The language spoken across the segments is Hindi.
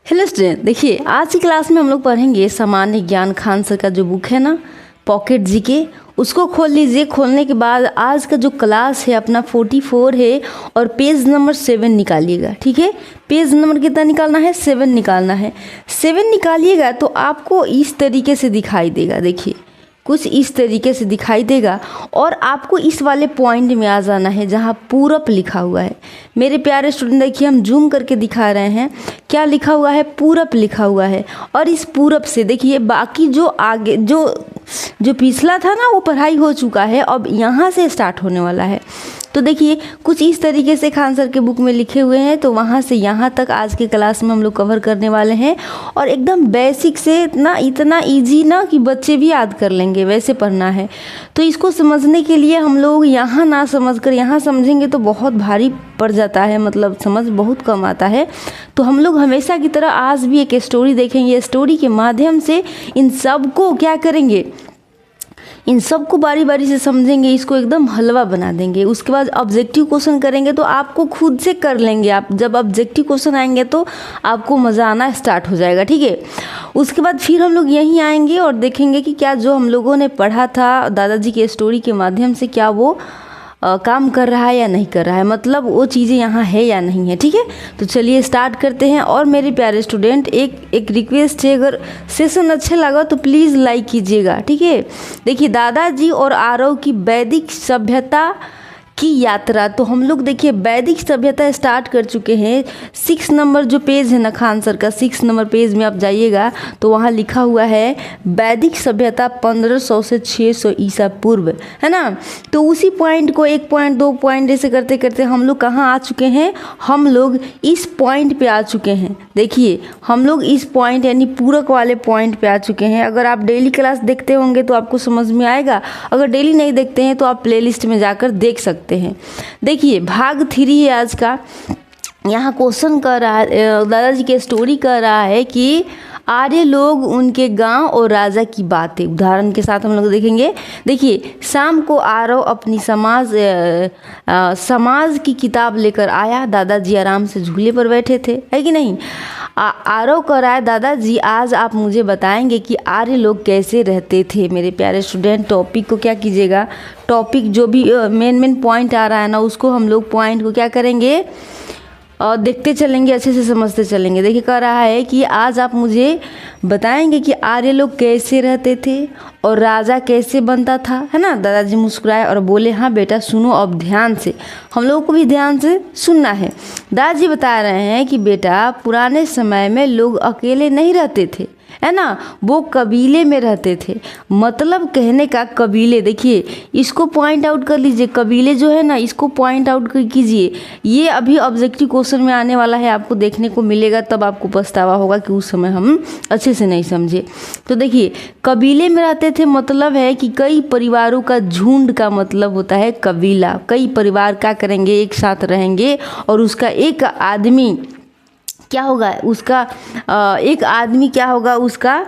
हेलो स्टूडेंट, देखिए आज की क्लास में हम लोग पढ़ेंगे सामान्य ज्ञान खान सर का जो बुक है ना पॉकेट जीके, उसको खोल लीजिए। खोलने के बाद आज का जो क्लास है अपना 44 है और पेज नंबर 7 निकालिएगा। ठीक है, पेज नंबर कितना निकालना है? 7 निकालना है। 7 निकालिएगा तो आपको इस तरीके से दिखाई देगा। देखिए कुछ इस तरीके से दिखाई देगा और आपको इस वाले पॉइंट में आ जाना है जहाँ पूरब लिखा हुआ है। मेरे प्यारे स्टूडेंट देखिए हम जूम करके दिखा रहे हैं, क्या लिखा हुआ है? पूरब लिखा हुआ है। और इस पूरब से देखिए बाकी जो आगे जो पिछला था ना वो पढ़ाई हो चुका है, अब यहाँ से स्टार्ट होने वाला है। तो देखिए कुछ इस तरीके से खान सर के बुक में लिखे हुए हैं, तो वहाँ से यहाँ तक आज के क्लास में हम लोग कवर करने वाले हैं। और एकदम बेसिक से ना, इतना इजी ना कि बच्चे भी याद कर लेंगे, वैसे पढ़ना है। तो इसको समझने के लिए हम लोग यहाँ ना समझ कर यहाँ समझेंगे तो बहुत भारी पड़ जाता है, मतलब समझ बहुत कम आता है। तो हम लोग हमेशा की तरह आज भी एक स्टोरी देखेंगे। स्टोरी के माध्यम से इन सब को क्या करेंगे, इन सब को बारी बारी से समझेंगे, इसको एकदम हलवा बना देंगे। उसके बाद ऑब्जेक्टिव क्वेश्चन करेंगे तो आपको खुद से कर लेंगे आप। जब ऑब्जेक्टिव क्वेश्चन आएंगे तो आपको मज़ा आना स्टार्ट हो जाएगा। ठीक है, उसके बाद फिर हम लोग यहीं आएंगे और देखेंगे कि क्या जो हम लोगों ने पढ़ा था दादाजी के स्टोरी के माध्यम से क्या वो काम कर रहा है या नहीं कर रहा है, मतलब वो चीज़ें यहाँ है या नहीं है। ठीक है, तो चलिए स्टार्ट करते हैं। और मेरे प्यारे स्टूडेंट एक रिक्वेस्ट है, अगर सेशन अच्छा लगा तो प्लीज़ लाइक कीजिएगा। ठीक है, देखिए दादाजी और आरव की वैदिक सभ्यता की यात्रा। तो हम लोग देखिए वैदिक सभ्यता स्टार्ट कर चुके हैं। 6 नंबर जो पेज है ना खान सर का, 6 नंबर पेज में आप जाइएगा तो वहाँ लिखा हुआ है वैदिक सभ्यता 1500 से 600 ईसा पूर्व, है ना। तो उसी पॉइंट को 1 पॉइंट 2 पॉइंट ऐसे करते करते हम लोग कहाँ आ चुके हैं? हम लोग इस पॉइंट पे आ चुके हैं। देखिए हम लोग इस पॉइंट यानी पूरक वाले पॉइंट पे आ चुके हैं। अगर आप डेली क्लास देखते होंगे तो आपको समझ में आएगा, अगर डेली नहीं देखते हैं तो आप प्लेलिस्ट में जाकर देख सकते हैं। देखिए भाग 3 है आज का। यहाँ क्वेश्चन कर रहा है, दादाजी के स्टोरी कर रहा है कि आर्य लोग, उनके गांव और राजा की बातें। उदाहरण के साथ हम लोग देखेंगे। देखिए शाम को आरव अपनी समाज की किताब लेकर आया। दादाजी आराम से झूले पर बैठे थे, है कि नहीं। आरव कह रहा है दादाजी आज आप मुझे बताएंगे कि आर्य लोग कैसे रहते थे। मेरे प्यारे स्टूडेंट टॉपिक को क्या कीजिएगा, टॉपिक जो भी मेन पॉइंट आ रहा है ना उसको हम लोग पॉइंट को क्या करेंगे और देखते चलेंगे, अच्छे से समझते चलेंगे। देखिए कह रहा है कि आज आप मुझे बताएंगे कि आर्य लोग कैसे रहते थे और राजा कैसे बनता था, है ना। दादाजी मुस्कुराए और बोले हाँ बेटा सुनो अब ध्यान से, हम लोगों को भी ध्यान से सुनना है। दादाजी बता रहे हैं कि बेटा पुराने समय में लोग अकेले नहीं रहते थे, है ना, वो कबीले में रहते थे। मतलब कहने का कबीले, देखिए इसको पॉइंट आउट कर लीजिए, कबीले जो है ना इसको पॉइंट आउट कीजिए। ये अभी ऑब्जेक्टिव क्वेश्चन में आने वाला है, आपको देखने को मिलेगा, तब आपको पछतावा होगा कि उस समय हम अच्छे से नहीं समझे। तो देखिए कबीले में रहते थे मतलब है कि कई परिवारों का झुंड का मतलब होता है कबीला। कई परिवार क्या करेंगे, एक साथ रहेंगे और उसका एक आदमी क्या होगा, उसका एक आदमी क्या होगा, उसका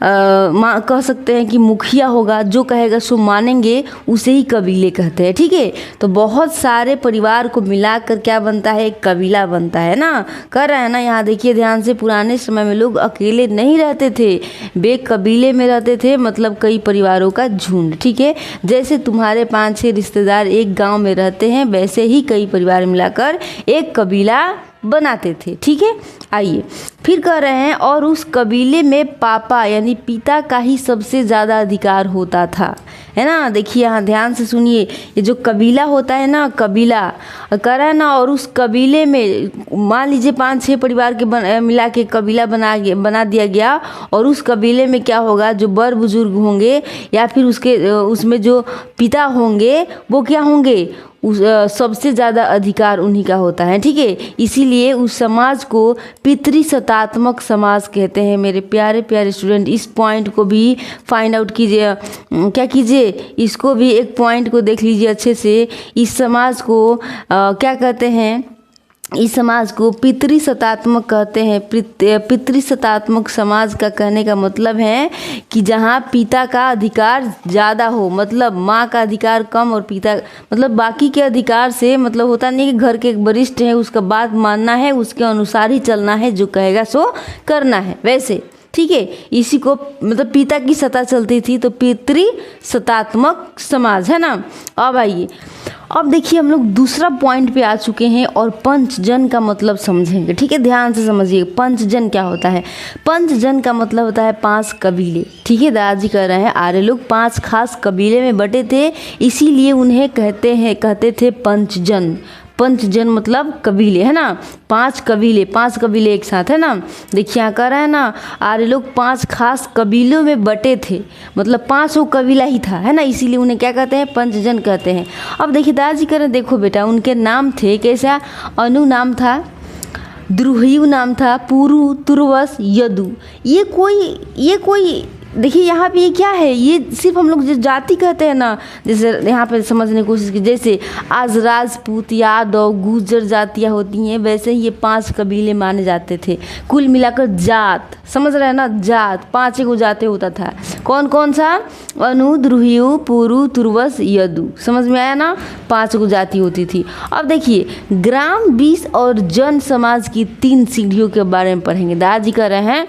कह सकते हैं कि मुखिया होगा, जो कहेगा सो मानेंगे, उसे ही कबीले कहते हैं। ठीक है, तो बहुत सारे परिवार को मिलाकर क्या बनता है, एक कबीला बनता है ना। कर रहा है ना, यहाँ देखिए ध्यान से, पुराने समय में लोग अकेले नहीं रहते थे, वे कबीले में रहते थे, मतलब कई परिवारों का झुंड। ठीक है, जैसे तुम्हारे 5-6 रिश्तेदार एक गाँव में रहते हैं, वैसे ही कई परिवार मिलाकर एक कबीला बनाते थे। ठीक है, आइए फिर कह रहे हैं और उस कबीले में पापा यानी पिता का ही सबसे ज़्यादा अधिकार होता था, है ना। देखिए यहाँ ध्यान से सुनिए, ये जो कबीला होता है ना, कबीला कह रहा है ना, और उस कबीले में मान लीजिए 5-6 परिवार के मिला के कबीला बना दिया गया। और उस कबीले में क्या होगा, जो बड़ बुजुर्ग होंगे या फिर उसमें जो पिता होंगे वो क्या होंगे, सबसे ज़्यादा अधिकार उन्हीं का होता है। ठीक है, इसीलिए उस समाज को पितृसत्तात्मक समाज कहते हैं। मेरे प्यारे प्यारे स्टूडेंट इस पॉइंट को भी फाइंड आउट कीजिए, क्या कीजिए, इसको भी एक पॉइंट को देख लीजिए अच्छे से। इस समाज को क्या कहते हैं, इस समाज को पितृसत्तात्मक कहते हैं। पितृसत्तात्मक समाज का कहने का मतलब है कि जहाँ पिता का अधिकार ज़्यादा हो, मतलब माँ का अधिकार कम और पिता मतलब बाकी के अधिकार से मतलब होता नहीं कि घर के एक वरिष्ठ है उसका बात मानना है, उसके अनुसार ही चलना है, जो कहेगा सो करना है, वैसे ठीक है। इसी को मतलब पिता की सत्ता चलती थी, तो पितृसत्तात्मक समाज है ना। अब आइए, अब देखिए हम लोग दूसरा पॉइंट पे आ चुके हैं और पंचजन का मतलब समझेंगे, ठीक है। ध्यान से समझिए पंचजन क्या होता है। पंचजन का मतलब होता है 5 कबीले, ठीक है। दादाजी कह रहे हैं आर्य लोग 5 खास कबीले में बटे थे, इसीलिए उन्हें कहते थे पंचजन। पंचजन मतलब कबीले, है ना। 5 कबीले एक साथ, है ना। देखिए यहाँ कह रहा है ना, आर्य लोग 5 खास कबीलों में बटे थे, मतलब 5 कबीला ही था, है ना, इसीलिए उन्हें क्या कहते हैं, पंचजन कहते हैं। अब देखिए दादाजी कह रहे हैं, देखो बेटा उनके नाम थे कैसा, अनु नाम था, द्रुहियु नाम था, पुरु, तुर्वस, यदु। ये कोई देखिए यहाँ पे ये क्या है, ये सिर्फ हम लोग जो जाति कहते हैं ना, जैसे यहाँ पे समझने की कोशिश की, जैसे आज राजपूत, यादव, गुर्जर जातियाँ होती हैं, वैसे ही ये 5 कबीले माने जाते थे। कुल मिलाकर जात, समझ रहे हैं ना, जात 5 को जाते होता था। कौन कौन सा, अनु, द्रुहियु, पुरु, तुर्वस, यदु, समझ में आया ना, 5 को जाति होती थी। अब देखिए ग्राम 20 और जन समाज की 3 सीढ़ियों के बारे में पढ़ेंगे। दादाजी कह रहे हैं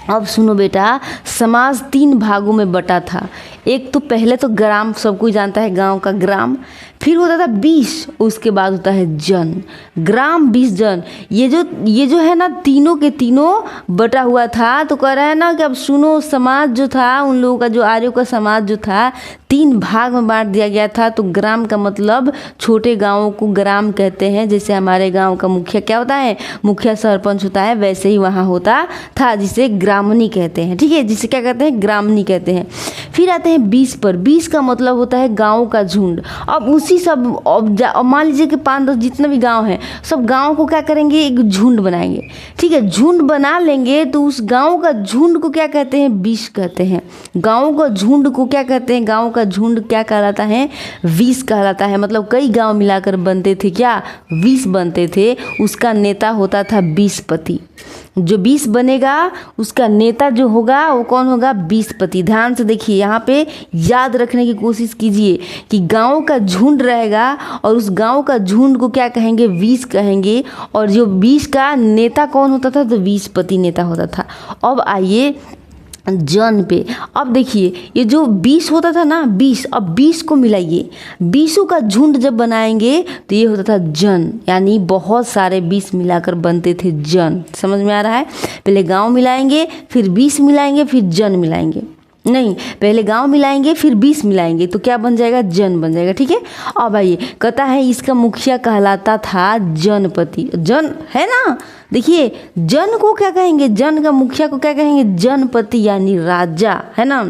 अब सुनो बेटा, समाज 3 भागों में बटा था। एक तो पहले तो ग्राम, सब कोई जानता है गांव का ग्राम, फिर होता था 20, उसके बाद होता है जन। ग्राम 20 जन, ये जो है ना तीनों के तीनों बटा हुआ था। तो कह रहा है ना कि अब सुनो, समाज जो था उन लोगों का, जो आर्यों का समाज जो था 3 भाग में बांट दिया गया था। तो ग्राम का मतलब छोटे गाँवों को ग्राम कहते हैं, जैसे हमारे गाँव का मुखिया क्या होता है, मुखिया सरपंच होता है, वैसे ही वहाँ होता था, जिसे ग्रामनी कहते हैं, ठीक है, जिसे क्या कहते हैं, ग्रामनी कहते हैं। फिर आते हैं 20 पर। 20 का मतलब होता है गाँव का झुंड। अब उसी सब मान लीजिए कि 5-10 जितने भी गांव हैं, सब गांव को क्या करेंगे, एक झुंड बनाएंगे, ठीक है। झुंड बना लेंगे तो उस गांव का झुंड को क्या कहते हैं, 20 कहते हैं। गांव का झुंड को क्या कहते हैं, गांव का झुंड क्या कहलाता है, 20 कहलाता है। मतलब कई गांव मिलाकर बनते थे क्या, 20 बनते थे। उसका नेता होता था 20 पति। जो 20 बनेगा उसका नेता जो होगा वो कौन होगा, 20 पति। ध्यान से देखिए, यहाँ पे याद रखने की कोशिश कीजिए कि गांव का झुंड रहेगा और उस गांव का झुंड को क्या कहेंगे, 20 कहेंगे। और जो 20 का नेता कौन होता था, तो 20 पति नेता होता था। अब आइए जन पे। अब देखिए ये जो 20 होता था ना, 20, अब 20 को मिलाइए, 20 का झुंड जब बनाएंगे तो ये होता था जन, यानी बहुत सारे 20 मिलाकर बनते थे जन। समझ में आ रहा है, पहले गांव मिलाएंगे, फिर 20 मिलाएंगे, फिर जन मिलाएंगे, नहीं पहले गांव मिलाएंगे फिर 20 मिलाएंगे, तो क्या बन जाएगा, जन बन जाएगा, ठीक है। अब आइए, कहता है इसका मुखिया कहलाता था जनपति। जन है ना, देखिए जन को क्या कहेंगे, जन का मुखिया को क्या कहेंगे, जनपति, यानी राजा, है ना,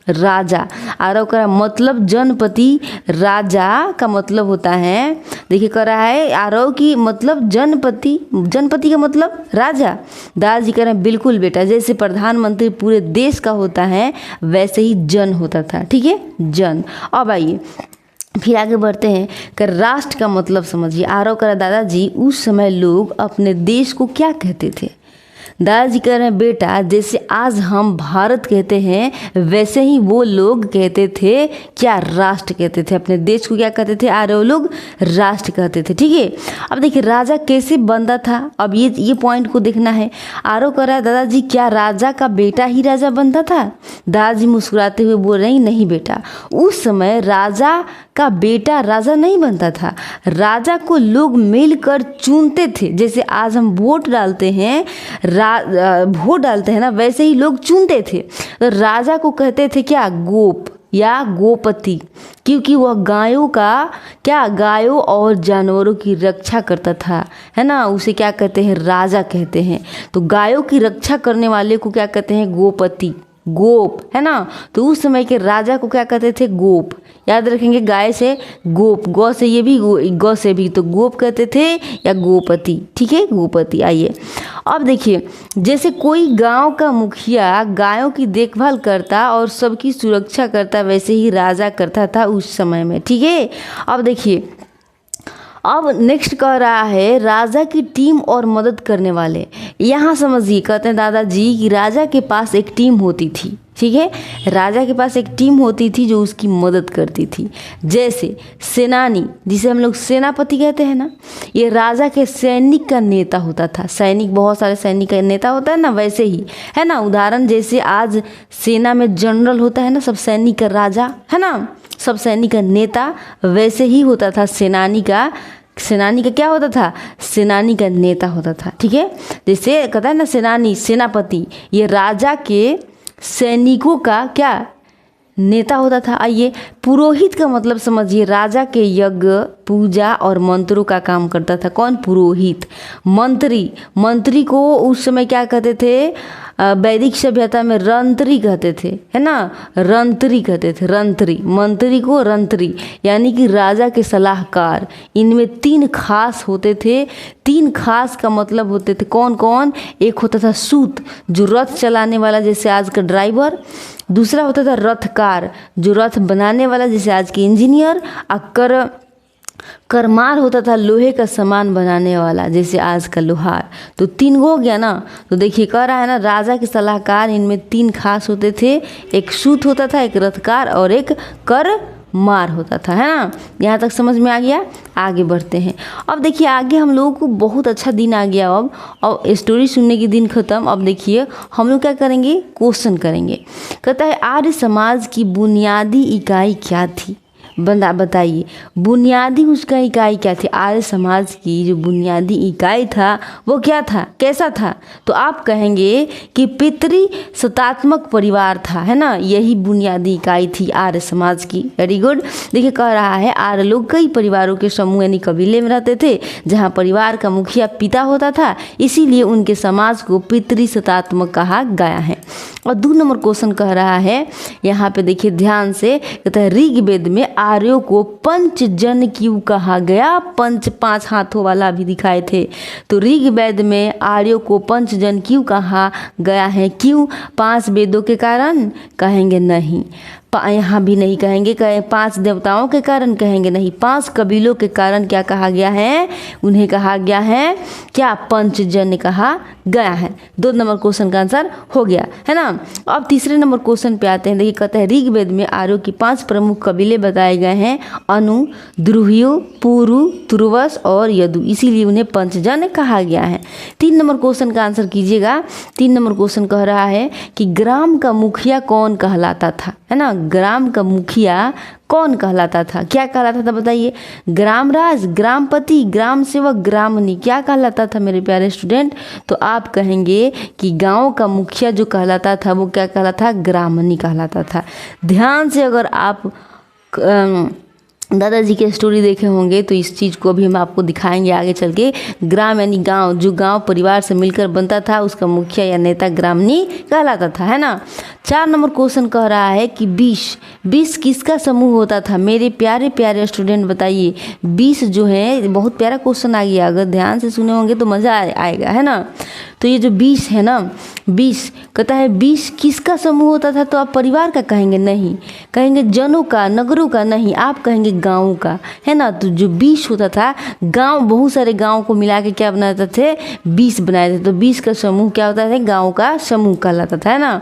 राजा। आरव का मतलब जनपति, राजा का मतलब होता है, देखिए कह रहा है आरव की मतलब जनपति, जनपति का मतलब राजा। दादाजी कह रहे हैं बिल्कुल बेटा, जैसे प्रधानमंत्री पूरे देश का होता है वैसे ही जन होता था, ठीक है, जन। अब आइए फिर आगे बढ़ते हैं कि राष्ट्र का मतलब समझिए। आरव करा दादाजी उस समय लोग अपने देश को क्या कहते थे। दादाजी कह रहे हैं बेटा, जैसे आज हम भारत कहते हैं वैसे ही वो लोग कहते थे क्या, राष्ट्र कहते थे। अपने देश को क्या कहते थे, आर्य लोग राष्ट्र कहते थे, ठीक है। अब देखिए राजा कैसे बनता था, अब ये पॉइंट को देखना है। आरव कह रहा है दादाजी क्या राजा का बेटा ही राजा बनता था। दादाजी मुस्कुराते हुए बोल रहे हैं नहीं बेटा, उस समय राजा का बेटा राजा नहीं बनता था, राजा को लोग मिलकर चुनते थे। जैसे आज हम वोट डालते हैं, वोट डालते हैं ना, वैसे ही लोग चुनते थे। तो राजा को कहते थे क्या, गोप या गोपति, क्योंकि वह गायों का क्या, गायों और जानवरों की रक्षा करता था, है ना, उसे क्या कहते हैं, राजा कहते हैं। तो गायों की रक्षा करने वाले को क्या कहते हैं, गोपति, गोप, है ना। तो उस समय के राजा को क्या कहते थे, गोप। याद रखेंगे, गाय से गोप, गौ से ये भी, गौ से भी, तो गोप कहते थे या गोपति, ठीक है, गोपति। आइए अब देखिए, जैसे कोई गांव का मुखिया गायों की देखभाल करता और सबकी सुरक्षा करता, वैसे ही राजा करता था उस समय में, ठीक है। अब देखिए अब नेक्स्ट कह रहा है राजा की टीम और मदद करने वाले। यहाँ समझिए, कहते हैं दादाजी कि राजा के पास एक टीम होती थी, ठीक है, राजा के पास एक टीम होती थी जो उसकी मदद करती थी। जैसे सेनानी, जिसे हम लोग सेनापति कहते हैं ना, ये राजा के सैनिक का नेता होता था। सैनिक, बहुत सारे सैनिक का नेता होता है ना, वैसे ही है ना। उदाहरण जैसे आज सेना में जनरल होता है ना, सब सैनिक का राजा है ना, सब सैनिक का नेता, वैसे ही होता था सेनानी का क्या होता था, सेनानी का नेता होता था, ठीक है। जैसे कहता है ना सेनानी, सेनापति, ये राजा के सैनिकों का क्या नेता होता था। आइए, पुरोहित का मतलब समझिए, राजा के यज्ञ, पूजा और मंत्रों का काम करता था। कौन? पुरोहित। मंत्री को उस समय क्या कहते थे, वैदिक सभ्यता में रंत्री कहते थे, है ना, रंत्री कहते थे, रंत्री। मंत्री को रंत्री, यानी कि राजा के सलाहकार। इनमें 3 खास होते थे। 3 खास का मतलब होते थे कौन कौन? एक होता था सूत, जो रथ चलाने वाला, जैसे आज का ड्राइवर। दूसरा होता था रथकार, जो रथ बनाने वाला, जैसे आज के इंजीनियर। और करमार होता था लोहे का सामान बनाने वाला, जैसे आज का लोहार। तो 3 हो गया ना। तो देखिए कह रहा है ना, राजा के सलाहकार, इनमें 3 खास होते थे। एक सूत होता था, एक रथकार और एक करमार होता था, है ना। यहाँ तक समझ में आ गया। आगे बढ़ते हैं। अब देखिए आगे हम लोगों को बहुत अच्छा दिन आ गया। अब स्टोरी सुनने के दिन खत्म। अब देखिए हम लोग क्या करेंगे, क्वेश्चन करेंगे। कहता है आर्य समाज की बुनियादी इकाई क्या थी? बताइए, बुनियादी उसका इकाई क्या थी? आर्य समाज की जो बुनियादी इकाई था वो क्या था, कैसा था? तो आप कहेंगे कि पितृसत्तात्मक परिवार था, है ना। यही बुनियादी इकाई थी आर्य समाज की। Very good. देखिए कह रहा है आर्य लोग कई परिवारों के समूह यानी कबीले में रहते थे, जहाँ परिवार का मुखिया पिता होता था, इसीलिए उनके समाज को पितृसत्तात्मक कहा गया है। और 2 नंबर क्वेश्चन कह रहा है, यहाँ पे देखिए ध्यान से, कहता है ऋग्वेद में आर्यों को पंचजन क्यों कहा गया? पंच 5 हाथों वाला भी दिखाए थे। तो ऋग्वेद में आर्यों को पंचजन क्यों कहा गया है? क्यों? 5 वेदों के कारण? कहेंगे नहीं। यहाँ भी नहीं कहेंगे। 5 देवताओं के कारण? कहेंगे नहीं। 5 कबीलों के कारण क्या कहा गया है? उन्हें कहा गया है क्या? पंचजन कहा गया है। 2 नंबर क्वेश्चन का आंसर हो गया, है ना। अब तीसरे नंबर क्वेश्चन पे आते हैं। देखिए कहते हैं ऋग्वेद में आर्यों की 5 प्रमुख कबीले बताए गए हैं, अनु, द्रुह्यु, पुरु, तुर्वस और यदु, इसीलिए उन्हें पंचजन कहा गया है। 3 नंबर क्वेश्चन का आंसर कीजिएगा। 3 नंबर क्वेश्चन कह रहा है कि ग्राम का मुखिया कौन कहलाता था, है ना। ग्राम का मुखिया कौन कहलाता था? क्या कहलाता था बताइए? ग्रामराज, ग्रामपति, ग्राम सेवक, ग्रामनी, क्या कहलाता था मेरे प्यारे स्टूडेंट? तो आप कहेंगे कि गांव का मुखिया जो कहलाता था वो क्या कहलाता था? ग्रामनी कहलाता था। ध्यान से अगर आप दादाजी की स्टोरी देखे होंगे तो इस चीज़ को भी हम आपको दिखाएंगे आगे चल के। ग्राम यानी गांव, जो गांव परिवार से मिलकर बनता था उसका मुखिया या नेता ग्रामनी कहलाता था, है ना। 4 नंबर क्वेश्चन कह रहा है कि 20 किसका समूह होता था? मेरे प्यारे प्यारे स्टूडेंट बताइए। 20 जो है, बहुत प्यारा क्वेश्चन आ गया, अगर ध्यान से सुने होंगे तो मज़ा आएगा, है ना। तो ये जो 20 है ना, 20 कहता है 20 किसका समूह होता था? तो आप परिवार का कहेंगे नहीं, कहेंगे जनों का, नगरों का नहीं, आप कहेंगे गाँव का, है ना। तो जो 20 होता था, गांव, बहुत सारे गांव को मिला के क्या बनाते थे? 20 बनाए थे। तो 20 का समूह क्या होता था? गांव का समूह कहलाता था, है ना।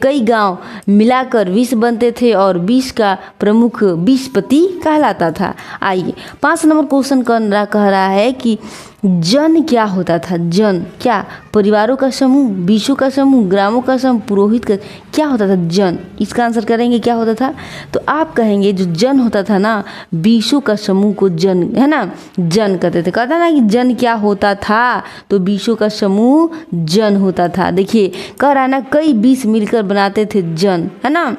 कई गांव मिलाकर 20 बनते थे और 20 का प्रमुख 20पति कहलाता था। आइए 5 नंबर क्वेश्चन कह रहा है कि जन क्या होता था? जन क्या? परिवारों का समूह, 20 का समूह, ग्रामों का समूह, पुरोहित का, क्या होता था? जन। इसका आंसर करेंगे क्या होता था? तो आप कहेंगे जो जन होता था ना, 20 का समूह को जन, है ना, जन कहते थे। कहता ना कि जन क्या होता था? तो 20 का समूह जन होता था। देखिए कह रहा है ना, कई 20 मिलकर बनाते थे जन, है ना।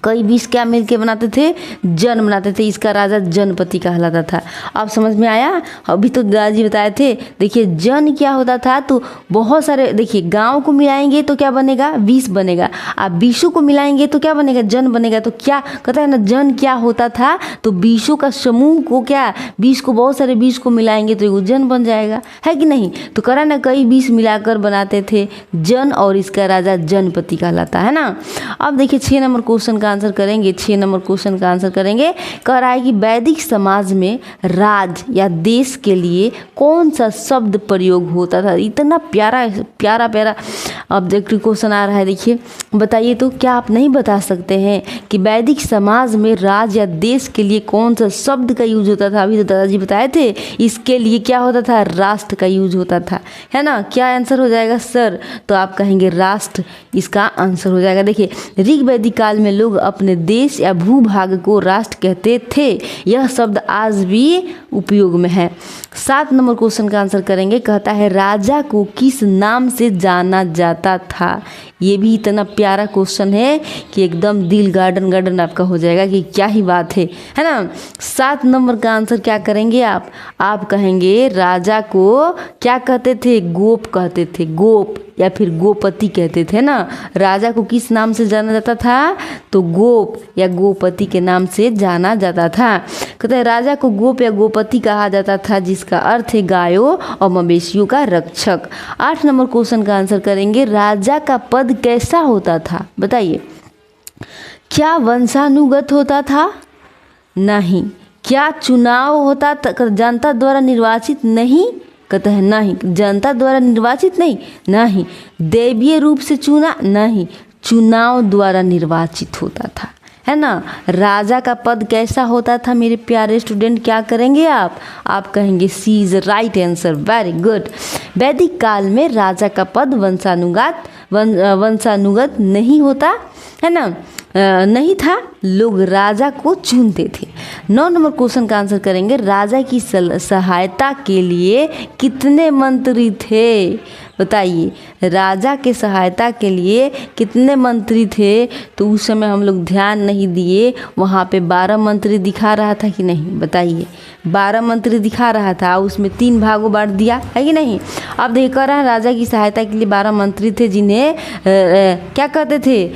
कई 20 क्या मिलके बनाते थे? जन बनाते थे। इसका राजा जनपति कहलाता था। अब समझ में आया? अभी तो दादाजी बताए थे। देखिए जन क्या होता था? तो बहुत सारे, देखिए गांव को मिलाएंगे तो क्या बनेगा? 20 बनेगा। आप 20 को मिलाएंगे तो क्या बनेगा? जन बनेगा। तो क्या कहता है ना, जन क्या होता था? तो 20 का समूह को क्या, 20 को, बहुत सारे 20 को मिलाएंगे तो एक जन बन जाएगा, है कि नहीं। तो कह रहा ना, कई 20 मिलाकर बनाते थे जन और इसका राजा जनपति कहलाता है ना। अब देखिए 6 नंबर क्वेश्चन क्वेश्चन का आंसर करेंगे, 6 नंबर क्वेश्चन का आंसर करेंगे। कह रहा है कि वैदिक समाज में राज या देश के लिए कौन सा शब्द प्रयोग होता था। इतना प्यारा प्यारा प्यारा ऑब्जेक्टिव क्वेश्चन आ रहा है। देखिए बताइए तो, क्या आप नहीं बता सकते हैं कि वैदिक समाज में राज या देश के लिए कौन सा शब्द का यूज होता था। अभी तो दादाजी बताए थे, इसके लिए क्या होता था, राष्ट्र का यूज होता था, है ना। क्या आंसर हो जाएगा सर, तो आप कहेंगे राष्ट्र इसका आंसर हो जाएगा। देखिए ऋग्वैदिक काल में लोग अपने देश या भूभाग को राष्ट्र कहते थे। यह शब्द आज भी उपयोग में है। 7 नंबर क्वेश्चन का आंसर करेंगे। कहता है राजा को किस नाम से जाना जाता था। ये भी इतना प्यारा क्वेश्चन है कि एकदम दिल गार्डन गार्डन आपका हो जाएगा कि क्या ही बात है ना। 7 नंबर का आंसर क्या करेंगे आप कहेंगे राजा को क्या कहते थे, गोप कहते थे, गोप या फिर गोपति कहते थे ना। राजा को किस नाम से जाना जाता था, तो गोप या गोपति के नाम से जाना जाता था। कहते हैं राजा को गोप या गोपति कहा जाता था, जिसका अर्थ है गायों और मवेशियों का रक्षक। 8 नंबर क्वेश्चन का आंसर करेंगे। राजा का पद कैसा होता था, बताइए। क्या वंशानुगत होता था, नहीं। क्या चुनाव होता था, जनता द्वारा निर्वाचित, नहीं। कहते हैं नहीं, जनता द्वारा निर्वाचित नहीं। दैवीय रूप से चुना, नहीं। चुनाव द्वारा निर्वाचित होता था, है ना। राजा का पद कैसा होता था मेरे प्यारे स्टूडेंट, क्या करेंगे आप कहेंगे C is right answer, very good. वैदिक काल में राजा का पद वंशानुगत नहीं होता, है ना, नहीं था, लोग राजा को चुनते थे। 9 नंबर क्वेश्चन का आंसर करेंगे। राजा की सहायता के लिए कितने मंत्री थे, बताइए। राजा के सहायता के लिए कितने मंत्री थे, तो उस समय हम लोग ध्यान नहीं दिए। वहाँ पे 12 मंत्री दिखा रहा था कि नहीं, बताइए। 12 मंत्री दिखा रहा था, उसमें 3 भागों बांट दिया है कि नहीं। अब देखिए कह रहा है राजा की सहायता के लिए 12 मंत्री थे, जिन्हें क्या कहते थे,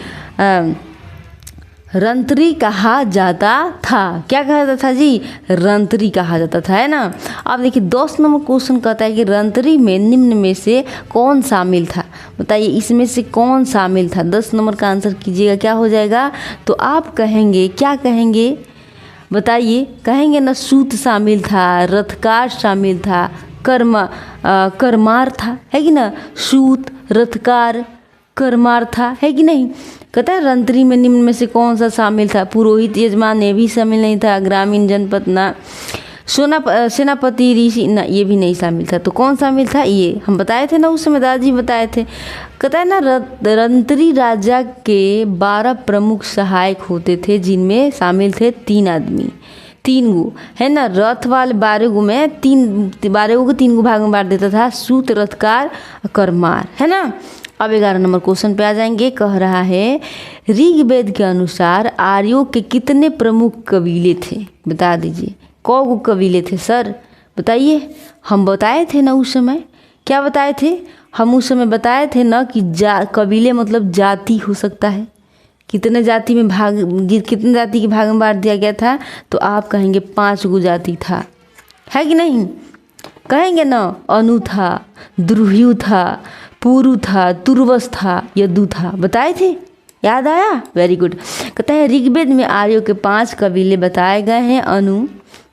रंत्री कहा जाता था। क्या कहा जाता था जी, रंत्री कहा जाता था, है ना। अब देखिए 10 नंबर क्वेश्चन कहता है कि रंत्री में निम्न में से कौन शामिल था, बताइए। इसमें से कौन शामिल था, 10 नंबर का आंसर कीजिएगा, क्या हो जाएगा, तो आप कहेंगे, क्या कहेंगे, बताइए। कहेंगे ना सूत शामिल था, रथकार शामिल था, करमार था, है कि ना। सूत, रथकार, करमार था, है कि नहीं। कहता है रंत्री में निम्न में से कौन सा शामिल था, पुरोहित, यजमान, ये भी शामिल नहीं था, ग्रामीण जनपद ना, सेनापति, ऋषि ना, ये भी नहीं शामिल था। तो कौन शामिल था, ये हम बताए थे ना, उस समय दादाजी बताए थे। कहता है ना रंत्री राजा के 12 प्रमुख सहायक होते थे, जिनमें शामिल थे 3 आदमी, 3 गो, है ना। रथ वाले 12 गो में 12 गो को 3 गो भाग में बांट देता था, सूत, रथकार, करमार, है ना। अब 11 नंबर क्वेश्चन पे आ जाएंगे। कह रहा है ऋग्वेद के अनुसार आर्यों के कितने प्रमुख कबीले थे, बता दीजिए। कौ कबीले थे सर, बताइए। हम बताए थे ना उस समय, क्या बताए थे हम उस समय, बताए थे ना कि कबीले मतलब जाति हो सकता है। कितने जाति के भाग में बांट दिया गया था, तो आप कहेंगे 5 गो जाति था, है कि नहीं। कहेंगे ना अनु था, द्रुह्यु था, पुरु था, तुर्वस था, यदु था, बताए थे, याद आया, वेरी गुड। कहता है ऋग्वेद में आर्यों के 5 कबीले बताए गए हैं, अनु,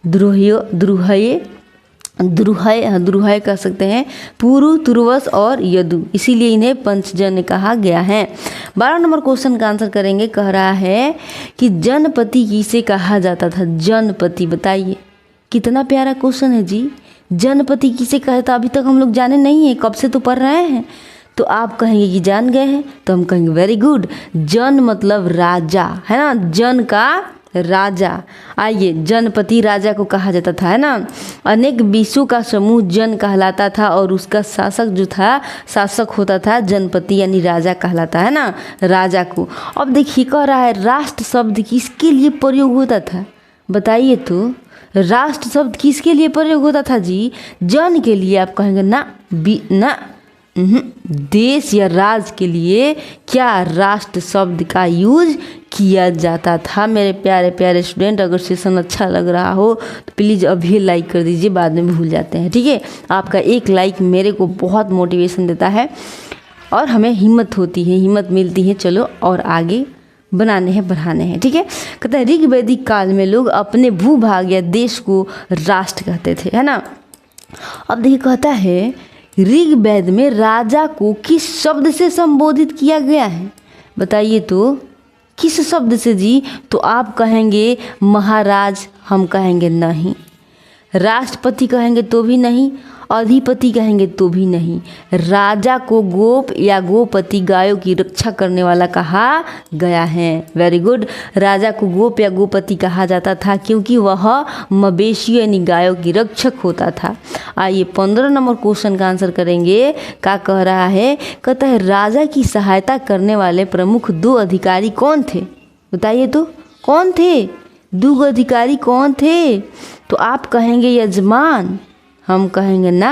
द्रुह्य कह सकते हैं, पुरु, तुर्वस और यदु, इसीलिए इन्हें पंचजन कहा गया है। 12 नंबर क्वेश्चन का आंसर करेंगे। कह रहा है कि जनपति किसे कहा जाता था, जनपति, बताइए। कितना प्यारा क्वेश्चन है जी, जनपति किसे कहता, अभी तक हम लोग जाने नहीं है, कब से तो पढ़ रहे हैं। तो आप कहेंगे कि जान गए हैं, तो हम कहेंगे वेरी गुड। जन मतलब राजा, है ना, जन का राजा। आइए, जनपति राजा को कहा जाता था, है ना। अनेक विषयों का समूह जन कहलाता था, और उसका शासक होता था जनपति, यानी राजा कहलाता है ना, राजा को। अब देखिए कह रहा है राष्ट्र शब्द किसके लिए प्रयोग होता था, बताइए तो। राष्ट्र शब्द किसके लिए प्रयोग होता था जी, जन के लिए। आप कहेंगे ना देश या राज्य के लिए क्या राष्ट्र शब्द का यूज किया जाता था। मेरे प्यारे प्यारे स्टूडेंट, अगर सेशन अच्छा लग रहा हो तो प्लीज़ अभी लाइक कर दीजिए, बाद में भूल जाते हैं, ठीक है। आपका एक लाइक मेरे को बहुत मोटिवेशन देता है और हमें हिम्मत होती है, हिम्मत मिलती है, चलो और आगे बनाने हैं, बढ़ाने हैं। ठीक है, कहते हैं ऋग वैदिक काल में लोग अपने भूभाग या देश को राष्ट्र कहते थे, है ना। अब देखिए कहता है ऋग वेद में राजा को किस शब्द से संबोधित किया गया है, बताइए तो किस शब्द से जी। तो आप कहेंगे महाराज, हम कहेंगे नहीं, राष्ट्रपति कहेंगे तो भी नहीं, अधिपति कहेंगे तो भी नहीं। राजा को गोप या गोपति गायों की रक्षा करने वाला कहा गया है। वेरी गुड, राजा को गोप या गोपति कहा जाता था क्योंकि वह मवेशियों यानी गायों की रक्षक होता था। आइए 15 नंबर क्वेश्चन का आंसर करेंगे। क्या कह रहा है, कहता है राजा की सहायता करने वाले प्रमुख 2 अधिकारी कौन थे, बताइए तो कौन थे, 2 अधिकारी कौन थे। तो आप कहेंगे यजमान, हम कहेंगे ना,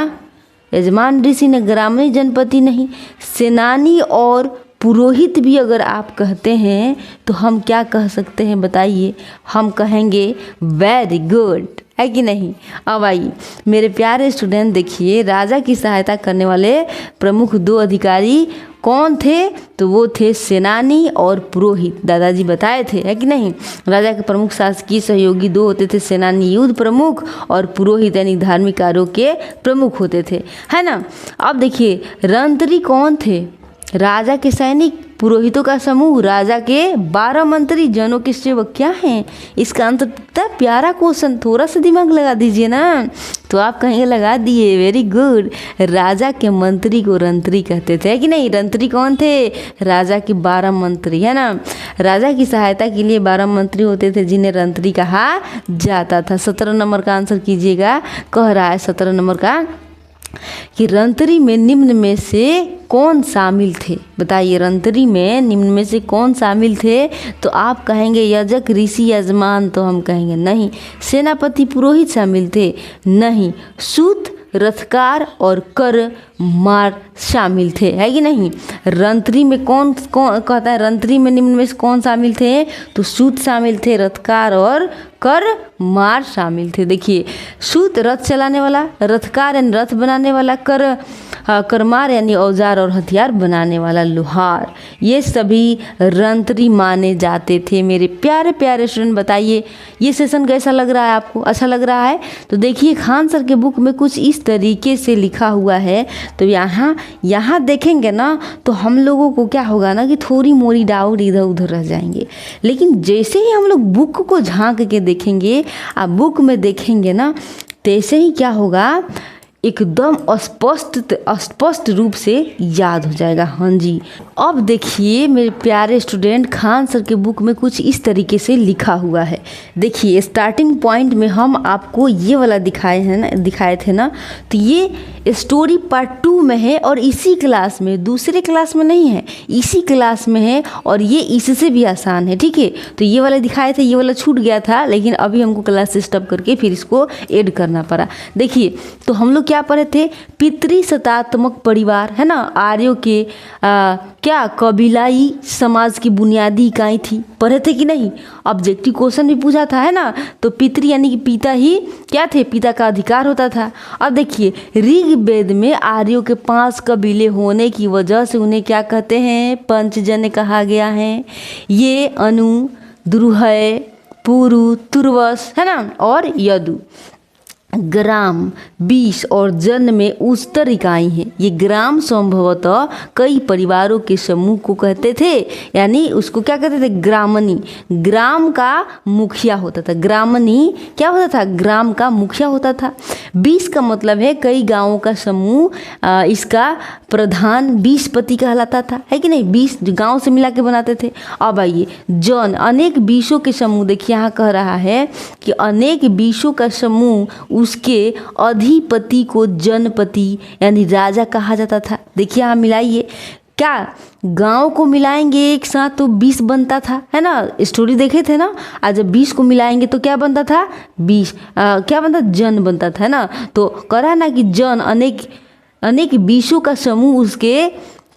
यजमान ऋषि ने, ग्रामणी जनपति नहीं। सेनानी और पुरोहित भी अगर आप कहते हैं तो हम क्या कह सकते हैं बताइए, हम कहेंगे वेरी गुड, है कि नहीं। अब आइए मेरे प्यारे स्टूडेंट, देखिए राजा की सहायता करने वाले प्रमुख 2 अधिकारी कौन थे, तो वो थे सेनानी और पुरोहित। दादाजी बताए थे, है कि नहीं। राजा के प्रमुख शासकीय सहयोगी 2 होते थे, सेनानी युद्ध प्रमुख और पुरोहित यानी धार्मिक कार्यों के प्रमुख होते थे, है ना। अब देखिए रंत्री कौन थे, राजा के सैनिक, पुरोहितों का समूह, राजा के 12 मंत्री, जनों के सेवक क्या हैं। इसका आंसर कितना प्यारा क्वेश्चन, थोड़ा सा दिमाग लगा दीजिए ना। तो आप कहेंगे लगा दिए, वेरी गुड। राजा के मंत्री को रंत्री कहते थे, है कि नहीं। रंत्री कौन थे, राजा के 12 मंत्री, है ना। राजा की सहायता के लिए 12 मंत्री होते थे जिन्हें रंत्री कहा जाता था। 17 नंबर का आंसर कीजिएगा। कह रहा है 17 नंबर का कि रंत्री में निम्न में से कौन शामिल थे, बताइए रंत्री में निम्न में से कौन शामिल थे। तो आप कहेंगे यजक, ऋषि, यजमान, तो हम कहेंगे नहीं। सेनापति, पुरोहित शामिल थे, नहीं। सूत, रथकार और कर मार शामिल थे, है कि नहीं। रंत्री में कौन कहता है, रंत्री में निम्न में से कौन शामिल थे, तो सूत शामिल थे, रथकार और कर मार शामिल थे। देखिए सूत रथ चलाने वाला, रथकार यानी रथ बनाने वाला, करमार यानी औजार और हथियार बनाने वाला लोहार, ये सभी रंत्री माने जाते थे। मेरे प्यारे प्यारे स्टूडेंट बताइए ये सेशन कैसा लग रहा है आपको, अच्छा लग रहा है। तो देखिए खान सर के बुक में कुछ इस तरीके से लिखा हुआ है। तो यहाँ देखेंगे ना तो हम लोगों को क्या होगा ना कि थोड़ी मोरी डाउट इधर उधर रह जाएंगे, लेकिन जैसे ही हम लोग बुक को झांक के देखेंगे, आप बुक में देखेंगे ना, तैसे ही क्या होगा, एकदम स्पष्ट रूप से याद हो जाएगा। हाँ जी। अब देखिए मेरे प्यारे स्टूडेंट, खान सर के बुक में कुछ इस तरीके से लिखा हुआ है। देखिए स्टार्टिंग पॉइंट में हम आपको ये वाला दिखाए थे ना, तो ये स्टोरी पार्ट 2 में है और इसी क्लास में, दूसरे क्लास में नहीं है, इसी क्लास में है और ये इससे भी आसान है। ठीक है, तो ये वाला दिखाए थे, ये वाला छूट गया था, लेकिन अभी हमको क्लास स्टॉप करके फिर इसको ऐड करना पड़ा। देखिए तो हम लोग क्या पढ़े थे, पितृसत्तात्मक परिवार, है ना, आर्यों के क्या कबीलाई समाज की बुनियादी इकाई थी, पढ़े थे कि नहीं। ऑब्जेक्टिव क्वेश्चन भी पूछा था, है ना। तो पितृ यानी कि पिता ही क्या थे, पिता का अधिकार होता था। अब देखिए ऋग वेद में आर्यों के 5 कबीले होने की वजह से उन्हें क्या कहते हैं, पंचजन्य कहा गया है। ये अनु, द्रुहय, पुरु, तुर्वस, है ना, और यदु। ग्राम 20 और जन में उच्चतर इकाई है। ये ग्राम संभवतः कई परिवारों के समूह को कहते थे, यानी उसको क्या कहते थे, ग्रामणी। ग्राम का मुखिया होता था, ग्रामणी क्या होता था, ग्राम का मुखिया होता था। 20 का मतलब है कई गांवों का समूह, इसका प्रधान 20 पति कहलाता था, है कि नहीं। 20 गांव से मिला के बनाते थे। अब आइए जन, अनेक 20 के समूह, देखिए यहाँ कह रहा है कि अनेक 20 का समूह, उसके अधिपति को जनपति यानी राजा कहा जाता था। देखिए यहाँ मिलाइए, क्या गांव को मिलाएंगे एक साथ तो 20 बनता था, है ना, स्टोरी देखे थे ना। आज जब 20 को मिलाएंगे तो क्या बनता था, 20 क्या बनता, जन बनता था, है ना। तो करा ना कि जन, अनेक 20 का समूह उसके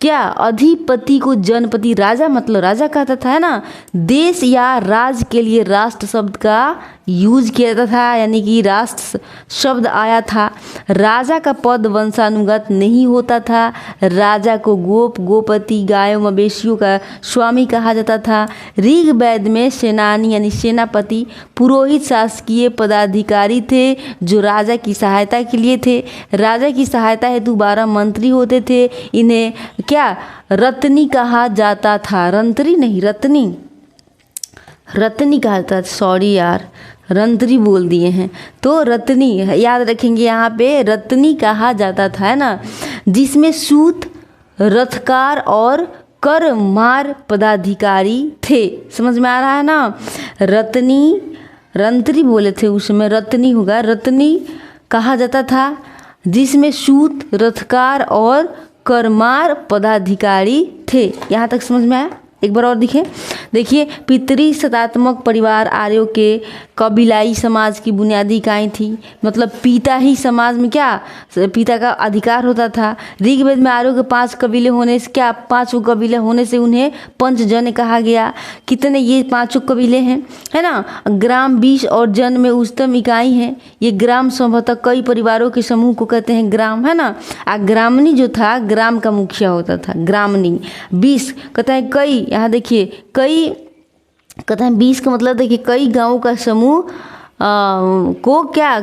क्या अधिपति को जनपति, राजा मतलब राजा कहता था, है ना। देश या राज्य के लिए राष्ट्र शब्द का यूज किया जाता था, यानी कि राष्ट्र शब्द आया था। राजा का पद वंशानुगत नहीं होता था। राजा को गोप, गोपति, गायों मवेशियों का स्वामी कहा जाता था। ऋग्वेद में सेनानी यानी सेनापति, पुरोहित शासकीय पदाधिकारी थे जो राजा की सहायता के लिए थे। राजा की सहायता हेतु 12 मंत्री होते थे। इन्हें क्या रत्नी कहा जाता था, रंत्री नहीं, रत्नी, रत्नी कहा जाता था। सॉरी यार, रंत्री बोल दिए हैं, तो रत्नी याद रखेंगे, यहाँ पे रत्नी कहा जाता था, है ना। जिसमें सूत, रथकार और कर मार पदाधिकारी थे। समझ में आ रहा है ना। रत्नी, रंत्री बोले थे उस समय, रत्नी होगा, रत्नी कहा जाता था जिसमें सूत, रथकार और करमार पदाधिकारी थे। यहाँ तक समझ में आया। एक बार और देखिए पितृ सत्तात्मक परिवार आर्यों के कबीलाई समाज की बुनियादी इकाई थी। मतलब पिता ही समाज में क्या, पिता का अधिकार होता था। ऋग्वेद में आर्यों के 5 कबीले होने से क्या, 5 कबीले होने से उन्हें पंचजन कहा गया। कितने, ये 5 कबीले हैं, है ना। ग्राम 20 और जन में उच्चतम इकाई है। ये ग्राम संभवतः कई परिवारों के समूह को कहते हैं ग्राम, है ना। ग्रामनी जो था ग्राम का मुखिया होता था, ग्रामनी। 20 कहते हैं कई, यहाँ देखिए कई कहते हैं 20 का मतलब देखिए कई गांवों का समूह को क्या,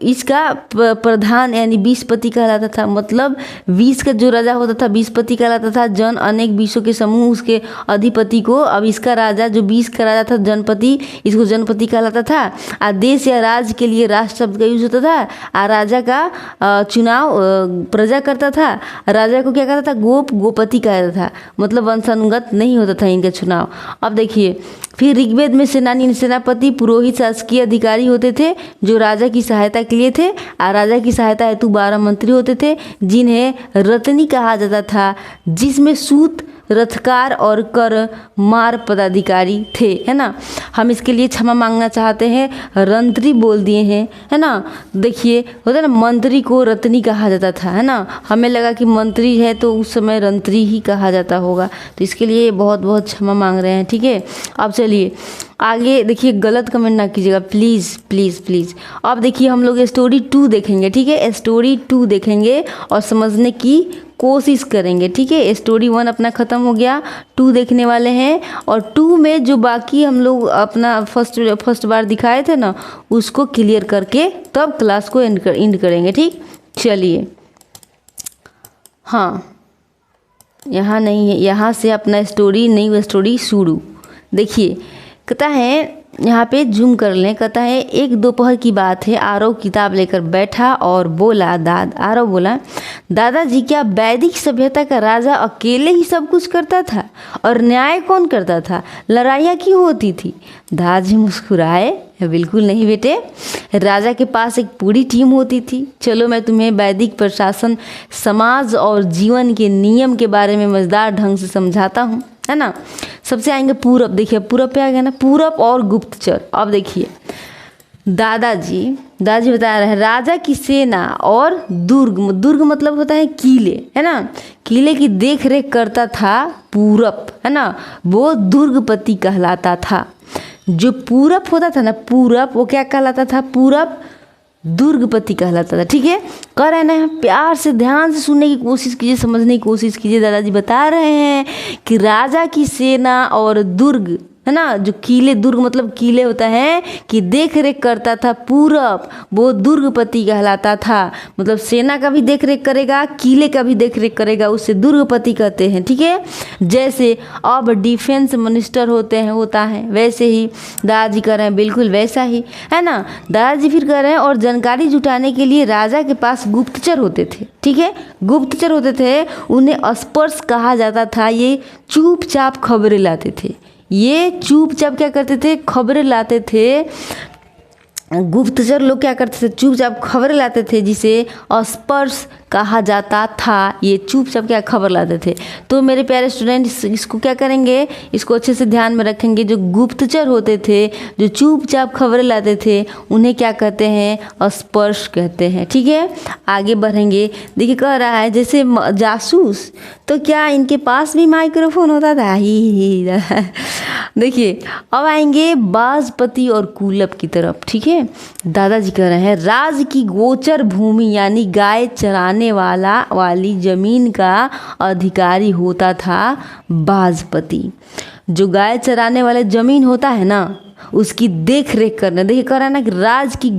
इसका प्रधान यानी 20पति कहलाता था। मतलब 20 का जो राजा होता था 20पति कहलाता था। जन अनेक 20 के समूह उसके अधिपति को, अब इसका राजा जो 20 का राजा था जनपति, इसको जनपति कहलाता था। देश या राज्य के लिए राष्ट्र शब्द का यूज होता था। राजा का चुनाव प्रजा करता था। राजा को क्या कहता था, गोप, गोपति कहता था। मतलब वंशानुगत नहीं होता था इनका चुनाव। अब देखिए फिर ऋग्वेद में सेनानी, सेनापति, पुरोहित शासकीय अधिकारी होते थे जो राजा की सहायता के लिए थे। राजा की सहायता हेतु 12 मंत्री होते थे जिन्हें रत्नी कहा जाता था, जिसमें सूत, रथकार और कर मार पदाधिकारी थे, है ना। हम इसके लिए क्षमा मांगना चाहते हैं, रंत्री बोल दिए हैं, है ना। देखिए होता है ना, मंत्री को रत्नी कहा जाता था, है ना। हमें लगा कि मंत्री है तो उस समय रंत्री ही कहा जाता होगा, तो इसके लिए बहुत बहुत क्षमा मांग रहे हैं, ठीक है। अब चलिए आगे देखिए, गलत कमेंट ना कीजिएगा प्लीज़ प्लीज़ प्लीज़। अब देखिए हम लोग स्टोरी 2 देखेंगे, ठीक है। स्टोरी 2 देखेंगे और समझने की कोशिश करेंगे, ठीक है। स्टोरी 1 अपना ख़त्म हो गया, 2 देखने वाले हैं। और 2 में जो बाकी हम लोग अपना फर्स्ट बार दिखाए थे ना, उसको क्लियर करके तब क्लास को एंड करेंगे, ठीक। चलिए, हाँ यहाँ नहीं है, यहाँ से अपना स्टोरी नई स्टोरी शुरू। देखिए कहता है, यहाँ पे जूम कर लें। कहता है एक दोपहर की बात है, आरव किताब लेकर बैठा और बोला, आरव बोला, दादाजी क्या वैदिक सभ्यता का राजा अकेले ही सब कुछ करता था और न्याय कौन करता था, लड़ाइयाँ क्यों होती थी। दादाजी मुस्कुराए, बिल्कुल नहीं बेटे, राजा के पास एक पूरी टीम होती थी। चलो मैं तुम्हें वैदिक प्रशासन, समाज और जीवन के नियम के बारे में मजेदार ढंग से समझाता हूँ, है ना। सबसे आएंगे पूरब। देखिए पूरब पे आ गया ना, पूरब और गुप्तचर। अब देखिए दादाजी बता रहे हैं, राजा की सेना और दुर्ग, दुर्ग मतलब होता है किले, है ना। किले की देख रेख करता था पूरब, है ना, वो दुर्गपति कहलाता था। जो पूरब होता था ना, पूरब वो क्या कहलाता था, पूरब दुर्गपति कहलाता था, ठीक है। कह रहे हैं प्यार से ध्यान से सुनने की कोशिश कीजिए, समझने की कोशिश कीजिए। दादाजी बता रहे हैं कि राजा की सेना और दुर्ग, है ना, जो किले, दुर्ग मतलब किले होता है, कि देख रेख करता था पूरब, वो दुर्गपति कहलाता था। मतलब सेना का भी देख रेख करेगा, किले का भी देख रेख करेगा, उससे दुर्गपति कहते हैं, ठीक है। जैसे अब डिफेंस मिनिस्टर होता है, वैसे ही दादाजी कह रहे हैं, बिल्कुल वैसा ही, है ना। दादाजी फिर कह रहे हैं, और जानकारी जुटाने के लिए राजा के पास गुप्तचर होते थे, ठीक है। गुप्तचर होते थे, उन्हें स्पर्श कहा जाता था। ये चुपचाप खबरें लाते थे, ये चुपचाप क्या करते थे, खबरें लाते थे। गुप्तचर लोग क्या करते थे, चुपचाप खबर लाते थे, जिसे अस्पर्श कहा जाता था। ये चुपचाप क्या खबर लाते थे। तो मेरे प्यारे स्टूडेंट इसको क्या करेंगे, इसको अच्छे से ध्यान में रखेंगे। जो गुप्तचर होते थे, जो चुपचाप खबरें लाते थे, उन्हें क्या कहते हैं, अस्पर्श कहते हैं। ठीक है, आगे बढ़ेंगे। देखिए कह रहा है जैसे जासूस, तो क्या इनके पास भी माइक्रोफोन होता था। ही देखिए अब आएंगे बाजपति और कुलप की तरफ। ठीक है, दादाजी कह रहे हैं राज की गोचर भूमि यानी गाय चराने वाली जमीन का अधिकारी होता था बाजपति। जो गाय चराने वाले जमीन होता है ना, उसकी देख रेख करना। देखिए कह रहा है ना कि राज की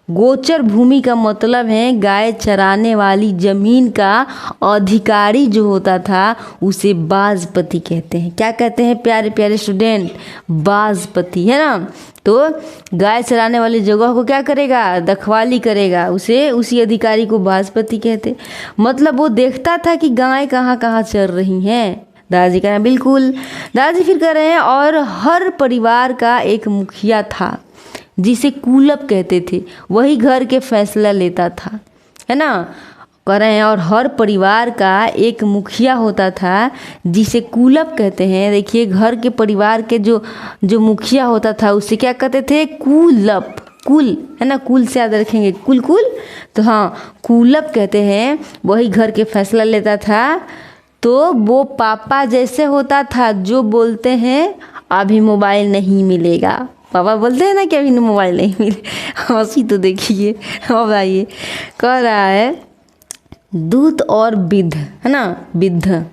गोचर भूमि का मतलब है गाय चराने वाली जमीन का अधिकारी जो होता था उसे बाजपति कहते हैं। क्या कहते हैं प्यारे प्यारे स्टूडेंट, बाजपति, है ना। तो गाय चराने वाली जगह को क्या करेगा, रखवाली करेगा, उसे उसी अधिकारी को बाजपति कहते। मतलब वो देखता था कि गाय कहाँ कहाँ चर रही हैं। दादाजी कह रहे हैं बिल्कुल। दादाजी फिर कह रहे हैं और हर परिवार का एक मुखिया था जिसे कुलप कहते थे, वही घर के फैसला लेता था, है ना। कह रहे हैं और हर परिवार का एक मुखिया होता था जिसे कुलप कहते हैं। देखिए घर के परिवार के जो मुखिया होता था उसे क्या कहते थे, कुलप। कुल है ना, कुल से याद रखेंगे, कुल। तो हाँ, कुलप कहते हैं। वही घर के फैसला लेता था। तो वो पापा जैसे होता था, जो बोलते हैं अभी मोबाइल नहीं मिलेगा। पापा बोलते हैं ना कि अभी मोबाइल नहीं मिले, हंसी तो देखिए। अब आइए, कह रहा है दूत और विद्ध, है ना, विद्ध।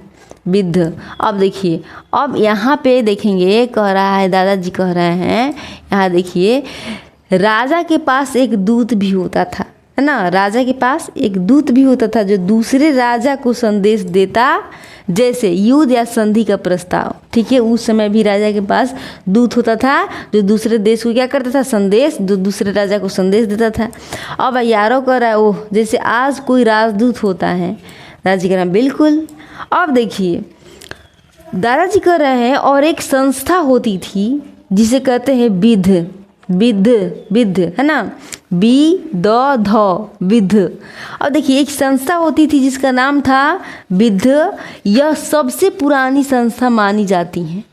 अब देखिए, अब यहाँ पे देखेंगे, कह रहा है दादाजी कह रहे हैं, यहाँ देखिए राजा के पास एक दूत भी होता था, है ना। राजा के पास एक दूत भी होता था जो दूसरे राजा को संदेश देता, जैसे युद्ध या संधि का प्रस्ताव। ठीक है, उस समय भी राजा के पास दूत होता था जो दूसरे देश को क्या करता था, संदेश, जो दूसरे राजा को संदेश देता था। अब यारों कह रहा है ओह, जैसे आज कोई राजदूत होता है। दादाजी कह रहे हैं बिल्कुल। अब देखिए दादाजी कह रहे हैं और एक संस्था होती थी जिसे कहते हैं विद्ध, है ना, विद्ध। और देखिए एक संस्था होती थी जिसका नाम था विद्ध। यह सबसे पुरानी संस्था मानी जाती है।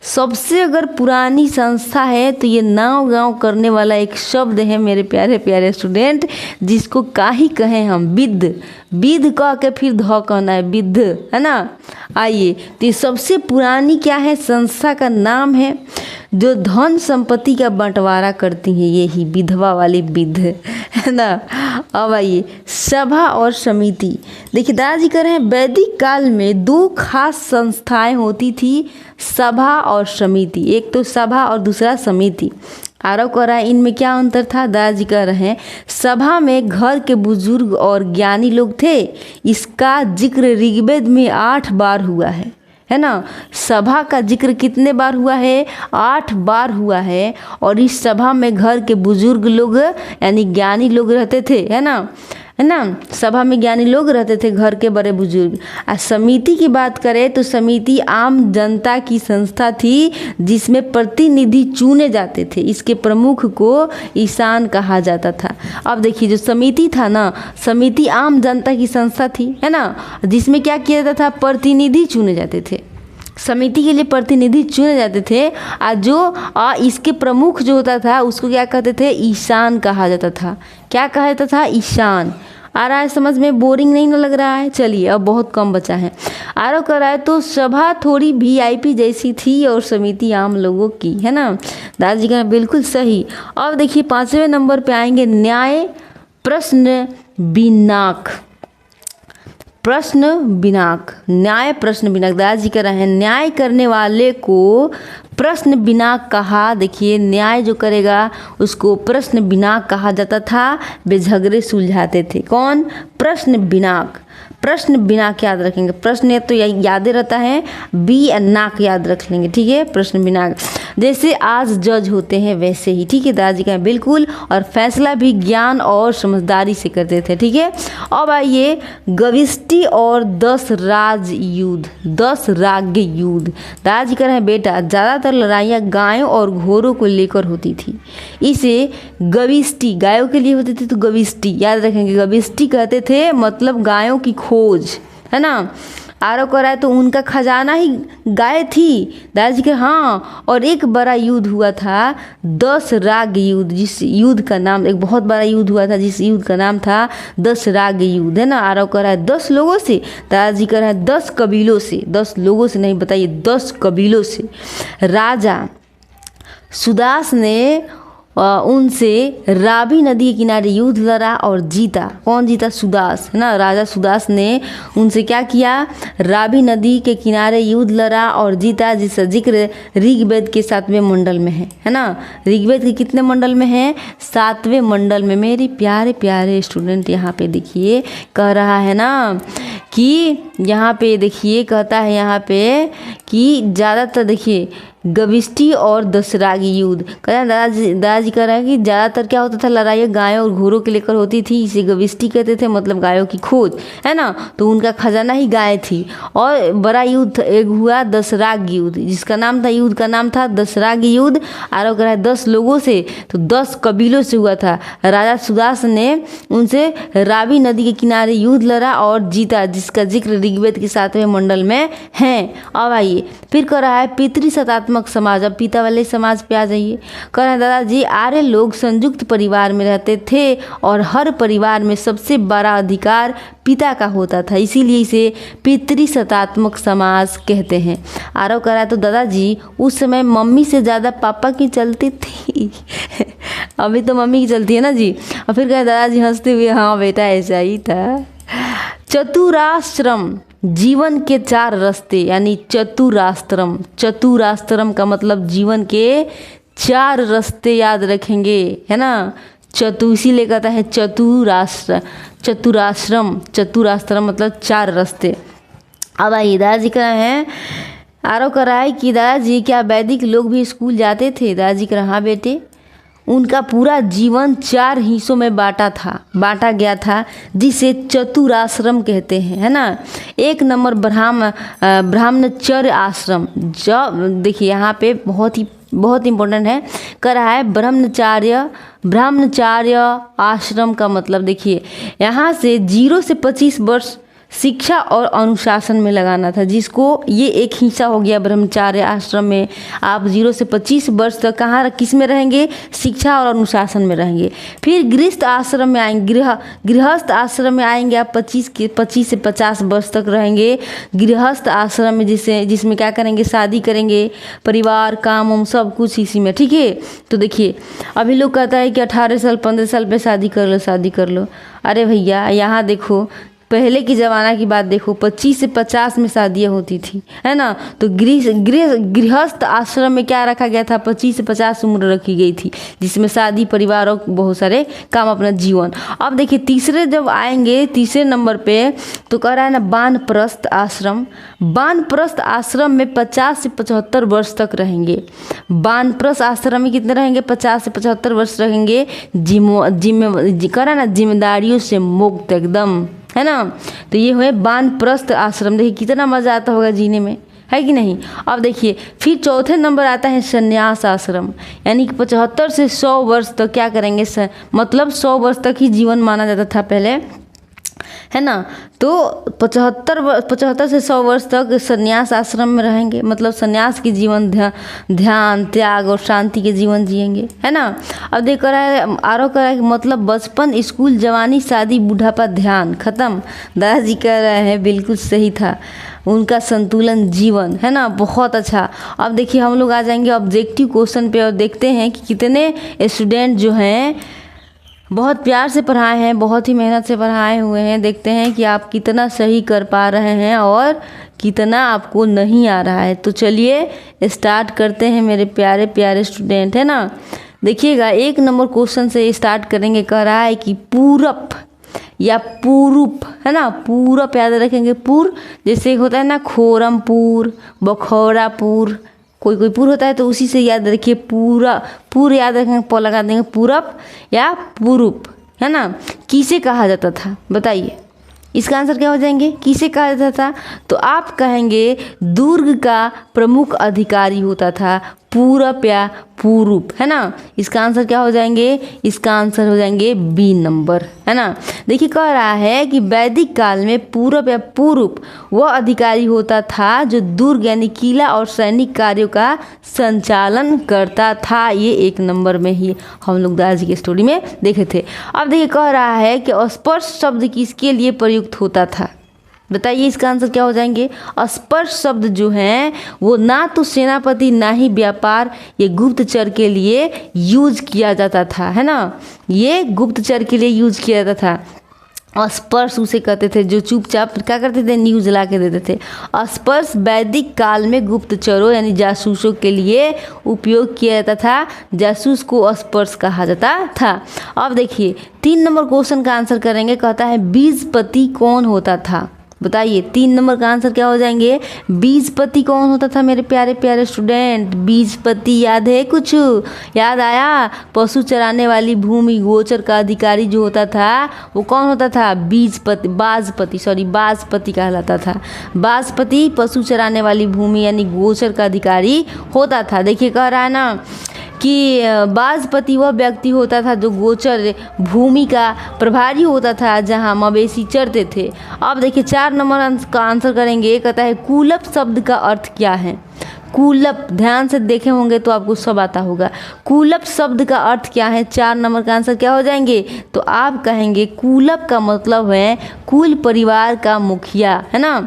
सबसे अगर पुरानी संस्था है तो ये नाव गाँव करने वाला एक शब्द है मेरे प्यारे प्यारे स्टूडेंट, जिसको का ही कहें हम, विद्ध कह के फिर ध कहना है, विद्ध, है ना। आइए, तो ये सबसे पुरानी क्या है, संस्था का नाम है जो धन संपत्ति का बंटवारा करती है, यही विधवा वाली विद्ध, है ना। अब आइए सभा और समिति। देखिए दादाजी कह रहे हैं वैदिक काल में दो खास संस्थाएं होती थी, सभा और समिति। एक तो सभा और दूसरा समिति। आरव कह रहा है इनमें क्या अंतर था। दादाजी कह रहे हैं सभा में घर के बुजुर्ग और ज्ञानी लोग थे। इसका जिक्र ऋग्वेद में 8 बार हुआ है ना। सभा का जिक्र कितने बार हुआ है, 8 बार हुआ है। और इस सभा में घर के बुजुर्ग लोग यानी ज्ञानी लोग रहते थे, है ना। सभा में ज्ञानी लोग रहते थे, घर के बड़े बुजुर्ग। समिति की बात करें तो समिति आम जनता की संस्था थी जिसमें प्रतिनिधि चुने जाते थे। इसके प्रमुख को ईशान कहा जाता था। अब देखिए जो समिति था ना, समिति आम जनता की संस्था थी, है ना, जिसमें क्या किया जाता था, प्रतिनिधि चुने जाते थे। समिति के लिए प्रतिनिधि चुने जाते थे। और जो इसके प्रमुख जो होता था उसको क्या कहते थे, ईशान कहा जाता था। क्या कहा जाता था, ईशान। आ रहा है समझ में, बोरिंग नहीं ना लग रहा है। चलिए अब बहुत कम बचा है। आरो कर रहा है तो सभा थोड़ी VIP जैसी थी और समिति आम लोगों की, है ना। दादाजी का बिल्कुल सही। अब देखिए 5वें नंबर पे आएंगे न्याय प्रश्न बिनाक। न्याय प्रश्न बिनाक। दादाजी कह रहे हैं न्याय करने वाले को प्रश्न बिनाक कहा। देखिए न्याय जो करेगा उसको प्रश्न बिनाक कहा जाता था। वे झगड़े सुलझाते थे। कौन, प्रश्न बिनाक। प्रश्न बिनाक याद रखेंगे। प्रश्न तो याद रहता है, बी नाक याद रख लेंगे, ठीक है। प्रश्न बिनाक। जैसे आज जज होते हैं वैसे ही, ठीक है। दादाजी का बिल्कुल, और फैसला भी ज्ञान और समझदारी से करते थे, ठीक है। अब आइए गविष्टि और 10 राज युद्ध, 10 राज्य युद्ध। दादाजी कह रहे हैं बेटा ज़्यादातर लड़ाइयाँ गायों और घोड़ों को लेकर होती थी। इसे गविष्टि, गायों के लिए होती थी तो गविष्टि याद रखेंगे। गविष्टि कहते थे मतलब गायों की खोज, है ना। आरोप कर रहा है तो उनका खजाना ही गाय थी। दादाजी के हाँ, और एक बड़ा युद्ध हुआ था 10 राग युद्ध, जिस युद्ध का नाम, एक बहुत बड़ा युद्ध हुआ था जिस युद्ध का नाम था 10 राग युद्ध, है ना। आरोप कर रहा है 10 लोगों से, दादाजी कर रहा है 10 कबीलों से, 10 लोगों से नहीं बताइए 10 कबीलों से। राजा सुदास ने उनसे रावी नदी के किनारे युद्ध लड़ा और जीता। कौन जीता? सुदास, है ना। राजा सुदास ने उनसे क्या किया? रावी नदी के किनारे युद्ध लड़ा और जीता, जिसका जिक्र ऋग्वेद के 7वें मंडल में है ना। ऋग्वेद के कितने मंडल में है? 7वें मंडल में। मेरे प्यारे प्यारे स्टूडेंट यहाँ पे देखिए कह रहा है ना कि यहाँ पे देखिए कहता है यहाँ पे कि ज़्यादातर देखिए गविष्टि और 10 राग युद्ध। कहते हैं दादाजी कह रहे हैं कि ज़्यादातर क्या होता था, लड़ाई गायों और घोड़ों के लेकर होती थी। इसे गविष्टि कहते थे, मतलब गायों की खोज, है ना। तो उनका खजाना ही गाय थी। और बड़ा युद्ध एक हुआ 10 राग युद्ध, जिसका नाम था, युद्ध का नाम था 10 राग युद्ध। आरोप करा है 10 लोगों से तो 10 कबीलों से हुआ था। राजा सुदास ने उनसे रावी नदी के किनारे युद्ध लड़ा और जीता, जिसका जिक्र ऋग्वेद के 7वें मंडल में है। अब आइए फिर कह रहा है पितृसत्तात्मक समाज। अब पिता वाले समाज पे आ जाइए। कह रहे हैं दादाजी आर्य लोग संयुक्त परिवार में रहते थे और हर परिवार में सबसे बड़ा अधिकार पिता का होता था, इसीलिए इसे पितृसत्तात्मक समाज कहते हैं। आरव कह रहा है तो दादाजी उस समय मम्मी से ज़्यादा पापा की चलती थी अभी तो मम्मी की चलती है ना जी। और फिर कहे दादाजी हंसते हुए हाँ बेटा ऐसा ही था। चतुराश्रम, जीवन के 4 रास्ते, यानी चतुराश्रम। चतुराश्रम का मतलब जीवन के 4 रास्ते याद रखेंगे, है ना। इसीलिए कहता है चतुराश्रम। चतुराश्रम मतलब 4 रास्ते। अब आइए दादाजी कह रहे हैं, आरोप कर रहा है कि दादाजी क्या वैदिक लोग भी स्कूल जाते थे? दादाजी कह रहा हाँ बेटे, उनका पूरा जीवन 4 हिस्सों में बांटा गया था, जिसे चतुराश्रम कहते हैं, है ना। 1 नंबर ब्राह्मणचर्य आश्रम। जब देखिए यहाँ पे बहुत इंपॉर्टेंट है, कह रहा है ब्रह्मचर्य आश्रम का मतलब देखिए यहाँ से 0 से 25 वर्ष शिक्षा और अनुशासन में लगाना था, जिसको ये एक हिस्सा हो गया ब्रह्मचर्य आश्रम में। आप 0 से 25 वर्ष तक कहाँ किस में रहेंगे? शिक्षा और अनुशासन में रहेंगे। फिर गृहस्थ आश्रम में आएंगे, गृहस्थ आश्रम में आएंगे आप 25 से 50 वर्ष तक रहेंगे गृहस्थ आश्रम में, जिसमें क्या करेंगे? शादी करेंगे, परिवार काम उम सब कुछ इसी में, ठीक है। तो देखिए अभी लोग कहता है कि 18 साल 15 साल पे शादी कर लो। अरे भैया यहाँ देखो पहले की ज़माना की बात देखो, 25 से 50 में शादियाँ होती थी, है ना। तो गृहस्थ आश्रम में क्या रखा गया था? 25 से 50 उम्र रखी गई थी, जिसमें शादी परिवार और बहुत सारे काम, अपना जीवन। अब देखिए तीसरे जब आएंगे, तीसरे नंबर पे तो कह रहा है ना वानप्रस्थ आश्रम। वानप्रस्थ आश्रम में 50 से 75 वर्ष तक रहेंगे। वानप्रस्थ आश्रम में कितने रहेंगे? 50 से 75 वर्ष रहेंगे। कह रहा है ना जिम्मेदारियों से मुक्त एकदम, है ना। तो ये हुए वानप्रस्थ आश्रम। देखिए कितना मज़ा आता होगा जीने में, है कि नहीं। अब देखिए फिर चौथे नंबर आता है संन्यास आश्रम, यानी कि 75 से 100 वर्ष तक क्या करेंगे? मतलब 100 वर्ष तक ही जीवन माना जाता था पहले, है ना। तो 75 से 100 वर्ष तक संन्यास आश्रम में रहेंगे, मतलब संन्यास की जीवन, ध्यान त्याग और शांति के जीवन जिएंगे, है ना। अब देख रहा है आरोप कर रहा है कि मतलब बचपन, स्कूल, जवानी, शादी, बुढ़ापा, ध्यान खत्म। दादाजी कह रहे हैं बिल्कुल सही था, उनका संतुलन जीवन, है ना। बहुत अच्छा। अब देखिए हम लोग आ जाएंगे ऑब्जेक्टिव क्वेश्चन पे और देखते हैं कि कितने स्टूडेंट जो हैं बहुत प्यार से पढ़ाए हैं, बहुत ही मेहनत से पढ़ाए हुए हैं। देखते हैं कि आप कितना सही कर पा रहे हैं और कितना आपको नहीं आ रहा है। तो चलिए स्टार्ट करते हैं मेरे प्यारे प्यारे स्टूडेंट, है ना। देखिएगा 1 नंबर क्वेश्चन से स्टार्ट करेंगे। कह रहा है कि पूरब या पूरूप, है ना। पूरब याद रखेंगे, पूर जैसे होता है ना खोरमपुर, बखौरापुर, कोई कोई पूर्व होता है तो उसी से याद रखिए, पूर्व याद रखेंगे, प लगा देंगे, पूरब या पूर्व, है ना। किसे कहा जाता था बताइए, इसका आंसर क्या हो जाएंगे, किसे कहा जाता था। तो आप कहेंगे दुर्ग का प्रमुख अधिकारी होता था, पूरब या पूर्व, है ना। इसका आंसर क्या हो जाएंगे, इसका आंसर हो जाएंगे बी नंबर, है ना। देखिए कह रहा है कि वैदिक काल में पूरब या पूर्व वह अधिकारी होता था जो दुर्ग यानी किला और सैनिक कार्यों का संचालन करता था। ये 1 नंबर में ही हम लोग दास जी की स्टोरी में देखे थे। अब देखिए कह रहा है कि स्पर्श शब्द किसके लिए प्रयुक्त होता था, बताइए इसका आंसर क्या हो जाएंगे। स्पर्श शब्द जो हैं वो ना तो सेनापति ना ही व्यापार, ये गुप्तचर के लिए यूज किया जाता था, है ना। ये गुप्तचर के लिए यूज किया जाता था। स्पर्श उसे कहते थे जो चुपचाप क्या करते थे, न्यूज ला के देते थे। स्पर्श वैदिक काल में गुप्तचरों यानी जासूसों के लिए उपयोग किया जाता था। जासूस को स्पर्श कहा जाता था। अब देखिए 3 नंबर क्वेश्चन का आंसर करेंगे, कहता है बीजपति कौन होता था, बताइए 3 नंबर का आंसर क्या हो जाएंगे, बीजपति कौन होता था मेरे प्यारे प्यारे स्टूडेंट। बीजपति याद है, कुछ याद आया, पशु चराने वाली भूमि गोचर का अधिकारी जो होता था वो कौन होता था, बीजपति, बाजपति कहलाता था। बाजपति पशु चराने वाली भूमि यानी गोचर का अधिकारी होता था। देखिए कह रहा है ना कि बाजपति वह व्यक्ति होता था जो गोचर भूमि का प्रभारी होता था जहां मवेशी चरते थे। अब देखिए 4 नंबर का आंसर करेंगे, कहता है कूलप शब्द का अर्थ क्या है। कूलप ध्यान से देखे होंगे तो आपको सब आता होगा। कूलप शब्द का अर्थ क्या है, 4 नंबर का आंसर क्या हो जाएंगे। तो आप कहेंगे कूलप का मतलब है कुल परिवार का मुखिया, है ना।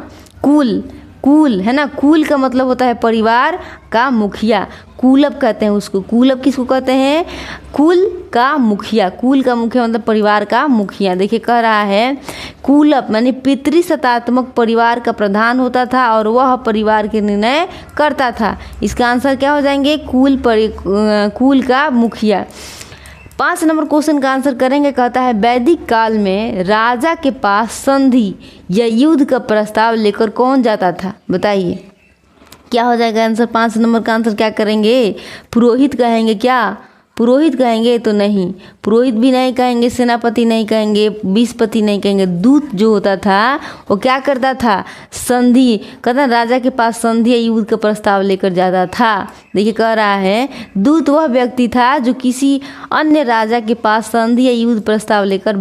कुल है ना, कुल का मतलब होता है परिवार का मुखिया, कूलप कहते हैं उसको। कूलप किसको कहते हैं, कुल का मुखिया। कुल का मुखिया मतलब परिवार का मुखिया। देखिए कह रहा है कूलप यानी पितृसत्तात्मक परिवार का प्रधान होता था और वह परिवार के निर्णय करता था। इसका आंसर क्या हो जाएंगे, कुल का मुखिया। 5 नंबर क्वेश्चन का आंसर करेंगे, कहता है वैदिक काल में राजा के पास संधि या युद्ध का प्रस्ताव लेकर कौन जाता था, बताइए क्या हो जाएगा आंसर। 5 नंबर का आंसर क्या करेंगे, पुरोहित कहेंगे क्या, पुरोहित कहेंगे तो नहीं, पुरोहित भी नहीं कहेंगे, सेनापति नहीं कहेंगे, बीजपति नहीं कहेंगे। दूत जो होता था वो क्या करता था, संधि, कहता राजा के पास संधि या युद्ध का प्रस्ताव लेकर जाता था। देखिए कह रहा है दूत वह व्यक्ति था जो किसी अन्य राजा के पास संधि या युद्ध प्रस्ताव लेकर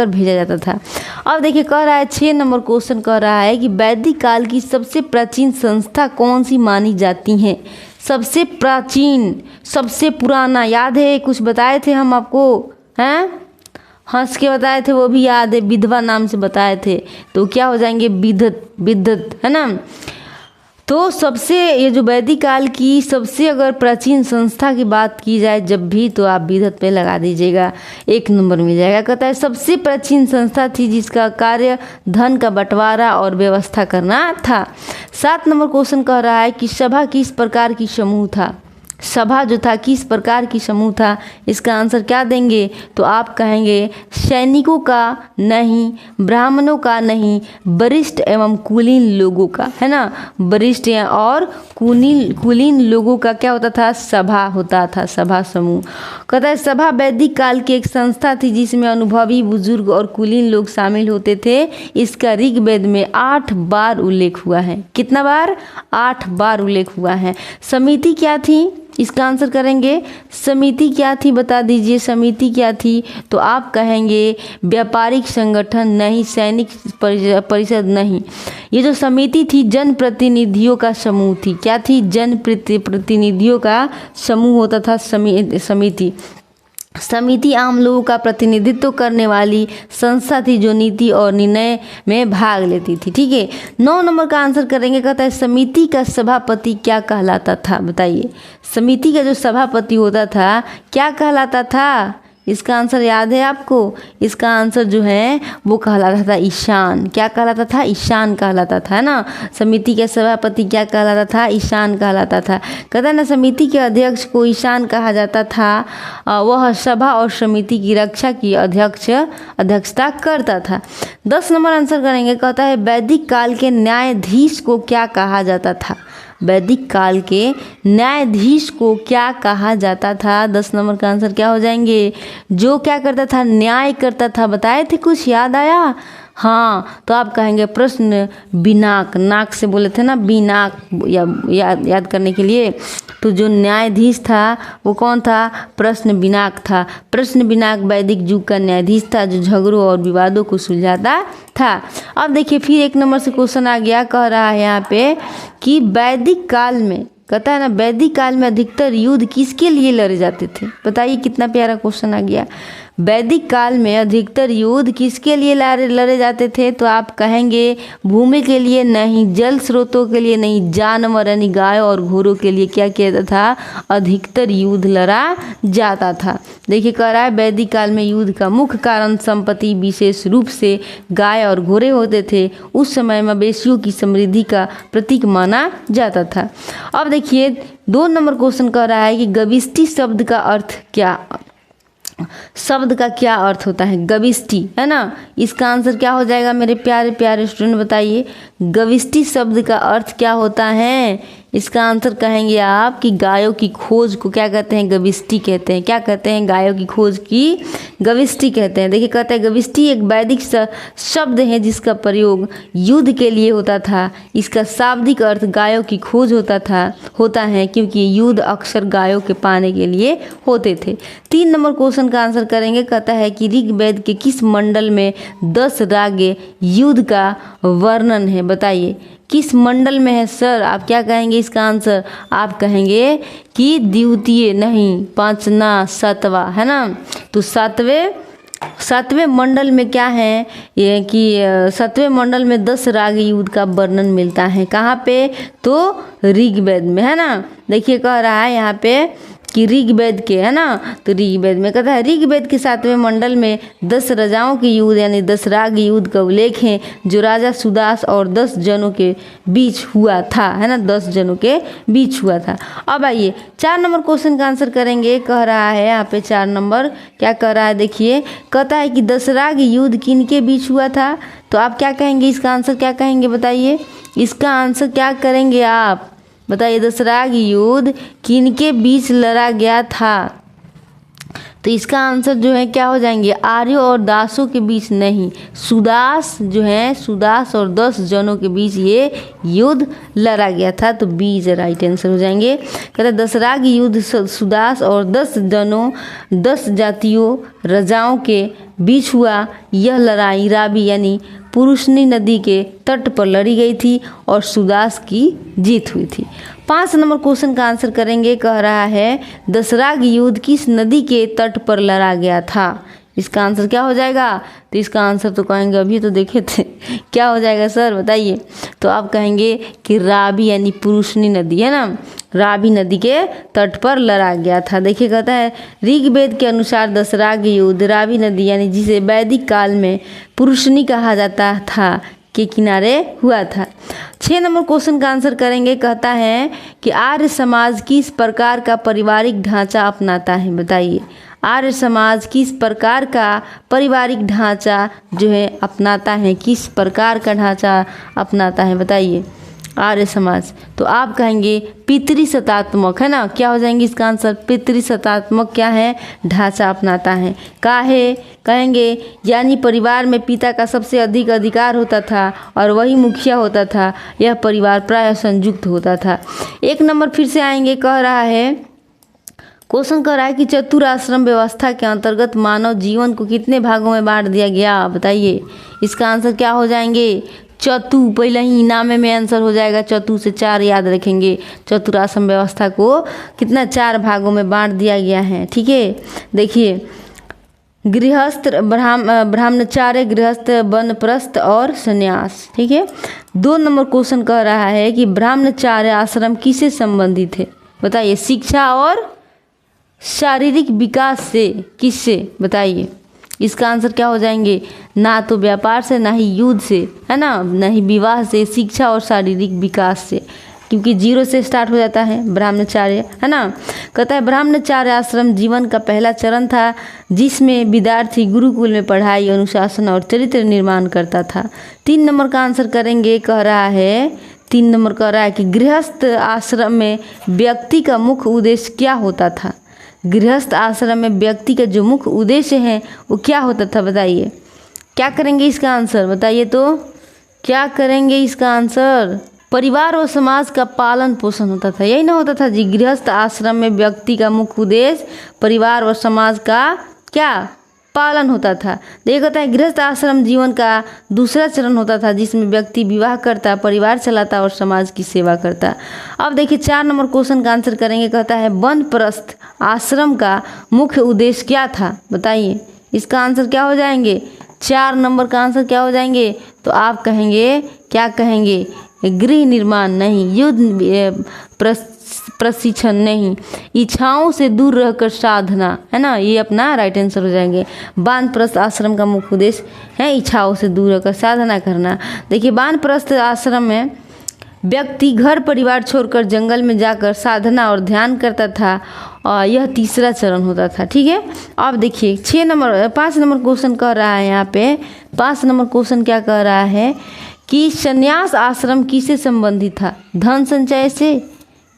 भेजा जाता था। अब देखिए कह रहा है 6 नंबर क्वेश्चन कह रहा है कि वैदिक काल की सबसे प्राचीन संस्था कौन सी मानी जाती है। सबसे प्राचीन, सबसे पुराना, याद है कुछ बताए थे हम आपको, हैं हंस के बताए थे, वो भी याद है, विधवा नाम से बताए थे। तो क्या हो जाएंगे, विद्धत, है ना। तो सबसे ये जो वैदिक काल की सबसे अगर प्राचीन संस्था की बात की जाए जब भी, तो आप विधत पे लगा दीजिएगा, 1 नंबर मिल जाएगा। कहता है सबसे प्राचीन संस्था थी जिसका कार्य धन का बंटवारा और व्यवस्था करना था। 7 नंबर क्वेश्चन कह रहा है कि सभा किस प्रकार की समूह था। सभा जो था किस प्रकार की समूह था, इसका आंसर क्या देंगे। तो आप कहेंगे सैनिकों का नहीं, ब्राह्मणों का नहीं, वरिष्ठ एवं कुलीन लोगों का, है ना। वरिष्ठ और कुलीन लोगों का क्या होता था, सभा होता था, सभा समूह। कहता है सभा वैदिक काल की एक संस्था थी जिसमें अनुभवी बुजुर्ग और कुलीन लोग शामिल होते थे। इसका ऋग्वेद में 8 बार उल्लेख हुआ है। कितना बार, 8 बार उल्लेख हुआ है। समिति क्या थी, इसका आंसर करेंगे समिति क्या थी, बता दीजिए समिति क्या थी। तो आप कहेंगे व्यापारिक संगठन नहीं, सैनिक परिषद नहीं। ये जो समिति थी जनप्रतिनिधियों का समूह थी। क्या थी, जनप्रतिनिधियों का समूह होता था समिति। समिति आम लोगों का प्रतिनिधित्व करने वाली संस्था थी जो नीति और निर्णय में भाग लेती थी। ठीक है, 9 नंबर का आंसर करेंगे। कहता है समिति का सभापति क्या कहलाता था, बताइए समिति का जो सभापति होता था क्या कहलाता था। इसका आंसर याद है आपको, इसका आंसर जो है वो कहलाता था ईशान। क्या कहलाता था, ईशान कहलाता था, है ना। समिति के सभापति क्या कहलाता था, ईशान कहलाता था। कहता है ना समिति के अध्यक्ष को ईशान कहा जाता था। वह सभा और समिति की रक्षा की अध्यक्षता करता था। 10 नंबर आंसर करेंगे। कहता है वैदिक काल के न्यायाधीश को क्या कहा जाता था। वैदिक काल के न्यायाधीश को क्या कहा जाता था? 10 नंबर का आंसर क्या हो जाएंगे? जो क्या करता था? न्याय करता था। बताए थे, कुछ याद आया? हाँ, तो आप कहेंगे प्रश्न बिनाक, नाक से बोले थे ना बिनाक, याद करने के लिए। तो जो न्यायाधीश था वो कौन था? प्रश्न बिनाक था। प्रश्न बिनाक वैदिक युग का न्यायाधीश था जो झगड़ों और विवादों को सुलझाता था। अब देखिए फिर 1 नंबर से क्वेश्चन आ गया, कह रहा है यहाँ पे कि वैदिक काल में, कहता है ना वैदिक काल में अधिकतर युद्ध किसके लिए लड़े जाते थे? बताइए कितना प्यारा क्वेश्चन आ गया। वैदिक काल में अधिकतर युद्ध किसके लिए लड़े जाते थे? तो आप कहेंगे भूमि के लिए नहीं, जल स्रोतों के लिए नहीं, जानवर यानी गाय और घोड़ों के लिए क्या किया जाता था? अधिकतर युद्ध लड़ा जाता था। देखिए कह रहा है वैदिक काल में युद्ध का मुख्य कारण संपत्ति विशेष रूप से गाय और घोड़े होते थे। उस समय मवेशियों की समृद्धि का प्रतीक माना जाता था। अब देखिए 2 नंबर क्वेश्चन कह रहा है कि गविष्टि शब्द का अर्थ क्या? शब्द का क्या अर्थ होता है? गविष्टि, है ना। इसका आंसर क्या हो जाएगा मेरे प्यारे प्यारे स्टूडेंट? बताइए गविष्टि शब्द का अर्थ क्या होता है? इसका आंसर कहेंगे आप कि गायों की खोज को क्या कहते हैं? गविष्टि कहते हैं। क्या कहते हैं? गायों की खोज की गविष्टि कहते हैं। देखिए कहते हैं गविष्टि एक वैदिक शब्द है जिसका प्रयोग युद्ध के लिए होता था। इसका शाब्दिक अर्थ गायों की खोज होता है क्योंकि युद्ध अक्सर गायों के पाने के लिए होते थे। 3 नंबर क्वेश्चन का आंसर करेंगे, कहता है कि ऋग्वेद के किस मंडल में 10 राग युद्ध का वर्णन है? बताइए किस मंडल में है सर? आप क्या कहेंगे इसका आंसर? आप कहेंगे कि द्वितीय, नहीं पांचवा सातवां, है ना। तो सातवें मंडल में क्या है ये कि 7वें मंडल में 10 राग युद्ध का वर्णन मिलता है। कहाँ पे? तो ऋग्वेद में, है ना। देखिए कह रहा है यहाँ पे कि ऋग्वेद के, है ना। तो ऋग्वेद में कहता है ऋग्वेद के 7वें मंडल में 10 राजाओं के युद्ध यानी 10 राग युद्ध का उल्लेख है जो राजा सुदास और 10 जनों के बीच हुआ था, है ना। 10 जनों के बीच हुआ था। अब आइए 4 नंबर क्वेश्चन का आंसर करेंगे। कह रहा है यहाँ पे 4 नंबर क्या कह रहा है? देखिए कहता है कि 10 राग युद्ध किन के बीच हुआ था? तो आप क्या कहेंगे? इसका आंसर क्या कहेंगे? बताइए इसका आंसर क्या करेंगे आप? बताइए 10 राग युद्ध किनके बीच लड़ा गया था? तो इसका आंसर जो है क्या हो जाएंगे? आर्यों और दासों के बीच नहीं, सुदास जो है, सुदास और 10 जनों के बीच ये युद्ध लड़ा गया था। तो बी इज राइट आंसर हो जाएंगे। कहते हैं 10 राग युद्ध सुदास और 10 जनों 10 जातियों राजाओं के बीच हुआ। यह लड़ाई रावी यानी पुरुषनी नदी के तट पर लड़ी गई थी और सुदास की जीत हुई थी। 5 नंबर क्वेश्चन का आंसर करेंगे। कह रहा है 10 राग युद्ध किस नदी के तट पर लड़ा गया था? इसका आंसर क्या हो जाएगा? तो इसका आंसर तो कहेंगे अभी तो देखे थे क्या हो जाएगा सर बताइए? तो आप कहेंगे कि रावी यानी पुरुषनी नदी, है ना, रावी नदी के तट पर लड़ा गया था। देखिए कहता है ऋग्वेद के अनुसार 10 राग युद्ध रावी नदी यानी जिसे वैदिक काल में पुरुषनी कहा जाता था के किनारे हुआ था। 6 नंबर क्वेश्चन का आंसर करेंगे। कहता है कि आर्य समाज किस प्रकार का पारिवारिक ढांचा अपनाता है? बताइए आर्य समाज किस प्रकार का पारिवारिक ढांचा जो है अपनाता है? किस प्रकार का ढांचा अपनाता है? बताइए आर्य समाज। तो आप कहेंगे पितृसत्तात्मक, है ना। क्या हो जाएंगे इसका आंसर? पितृसत्तात्मक क्या है? ढांचा अपनाता है। काहे? कहेंगे यानी परिवार में पिता का सबसे अधिक अधिकार होता था और वही मुखिया होता था। यह परिवार प्राय संयुक्त होता था। 1 नंबर फिर से आएंगे। कह रहा है क्वेश्चन कह रहा है कि चतुराश्रम व्यवस्था के अंतर्गत मानव जीवन को कितने भागों में बांट दिया गया? बताइए इसका आंसर क्या हो जाएंगे? चतु, पहले ही नामे में आंसर हो जाएगा। चतु से 4 याद रखेंगे। चतुराश्रम व्यवस्था को कितना 4 भागों में बांट दिया गया है। ठीक है, देखिए गृहस्थ, ब्राह्मणचार्य, गृहस्थ, वानप्रस्थ और संन्यास। ठीक है। 2 नंबर क्वेश्चन कह रहा है कि ब्राह्मणचार्य आश्रम किससे संबंधित है? बताइए शिक्षा और शारीरिक विकास से। किससे? बताइए इसका आंसर क्या हो जाएंगे? ना तो व्यापार से, ना ही युद्ध से, है ना, ना ही विवाह से, शिक्षा और शारीरिक विकास से, क्योंकि 0 से स्टार्ट हो जाता है ब्राह्मणचार्य, है ना। कहता है ब्राह्मणचार्य आश्रम जीवन का पहला चरण था जिसमें विद्यार्थी गुरुकुल में पढ़ाई, अनुशासन और चरित्र निर्माण करता था। 3 नंबर का आंसर करेंगे। कह रहा है 3 नंबर कह रहा है कि गृहस्थ आश्रम में व्यक्ति का मुख्य उद्देश्य क्या होता था। गृहस्थ आश्रम में व्यक्ति का जो मुख्य उद्देश्य है वो क्या होता था, बताइए। क्या करेंगे इसका आंसर, बताइए तो क्या करेंगे इसका आंसर। परिवार और समाज का पालन पोषण होता था, यही ना होता था जी। गृहस्थ आश्रम में व्यक्ति का मुख्य उद्देश्य परिवार और समाज का क्या पालन होता था। देखा था गृहस्थ आश्रम जीवन का दूसरा चरण होता था जिसमें व्यक्ति विवाह करता, परिवार चलाता और समाज की सेवा करता। अब देखिए 4 नंबर क्वेश्चन का आंसर करेंगे। कहता है वानप्रस्थ आश्रम का मुख्य उद्देश्य क्या था, बताइए। इसका आंसर क्या हो जाएंगे, 4 नंबर का आंसर क्या हो जाएंगे, तो आप कहेंगे क्या कहेंगे, गृह निर्माण नहीं, युद्ध प्रशिक्षण नहीं, इच्छाओं से दूर रहकर साधना, है ना, ये अपना राइट आंसर हो जाएंगे। वानप्रस्थ आश्रम का मुख्य उद्देश्य है इच्छाओं से दूर रहकर साधना करना। देखिए वानप्रस्थ आश्रम में व्यक्ति घर परिवार छोड़कर जंगल में जाकर साधना और ध्यान करता था और यह तीसरा चरण होता था। ठीक है, अब देखिए 5 नंबर क्वेश्चन कह रहा है यहाँ पे। 5 नंबर क्वेश्चन क्या कह रहा है कि संन्यास आश्रम किससे संबंधित था। धन संचय से,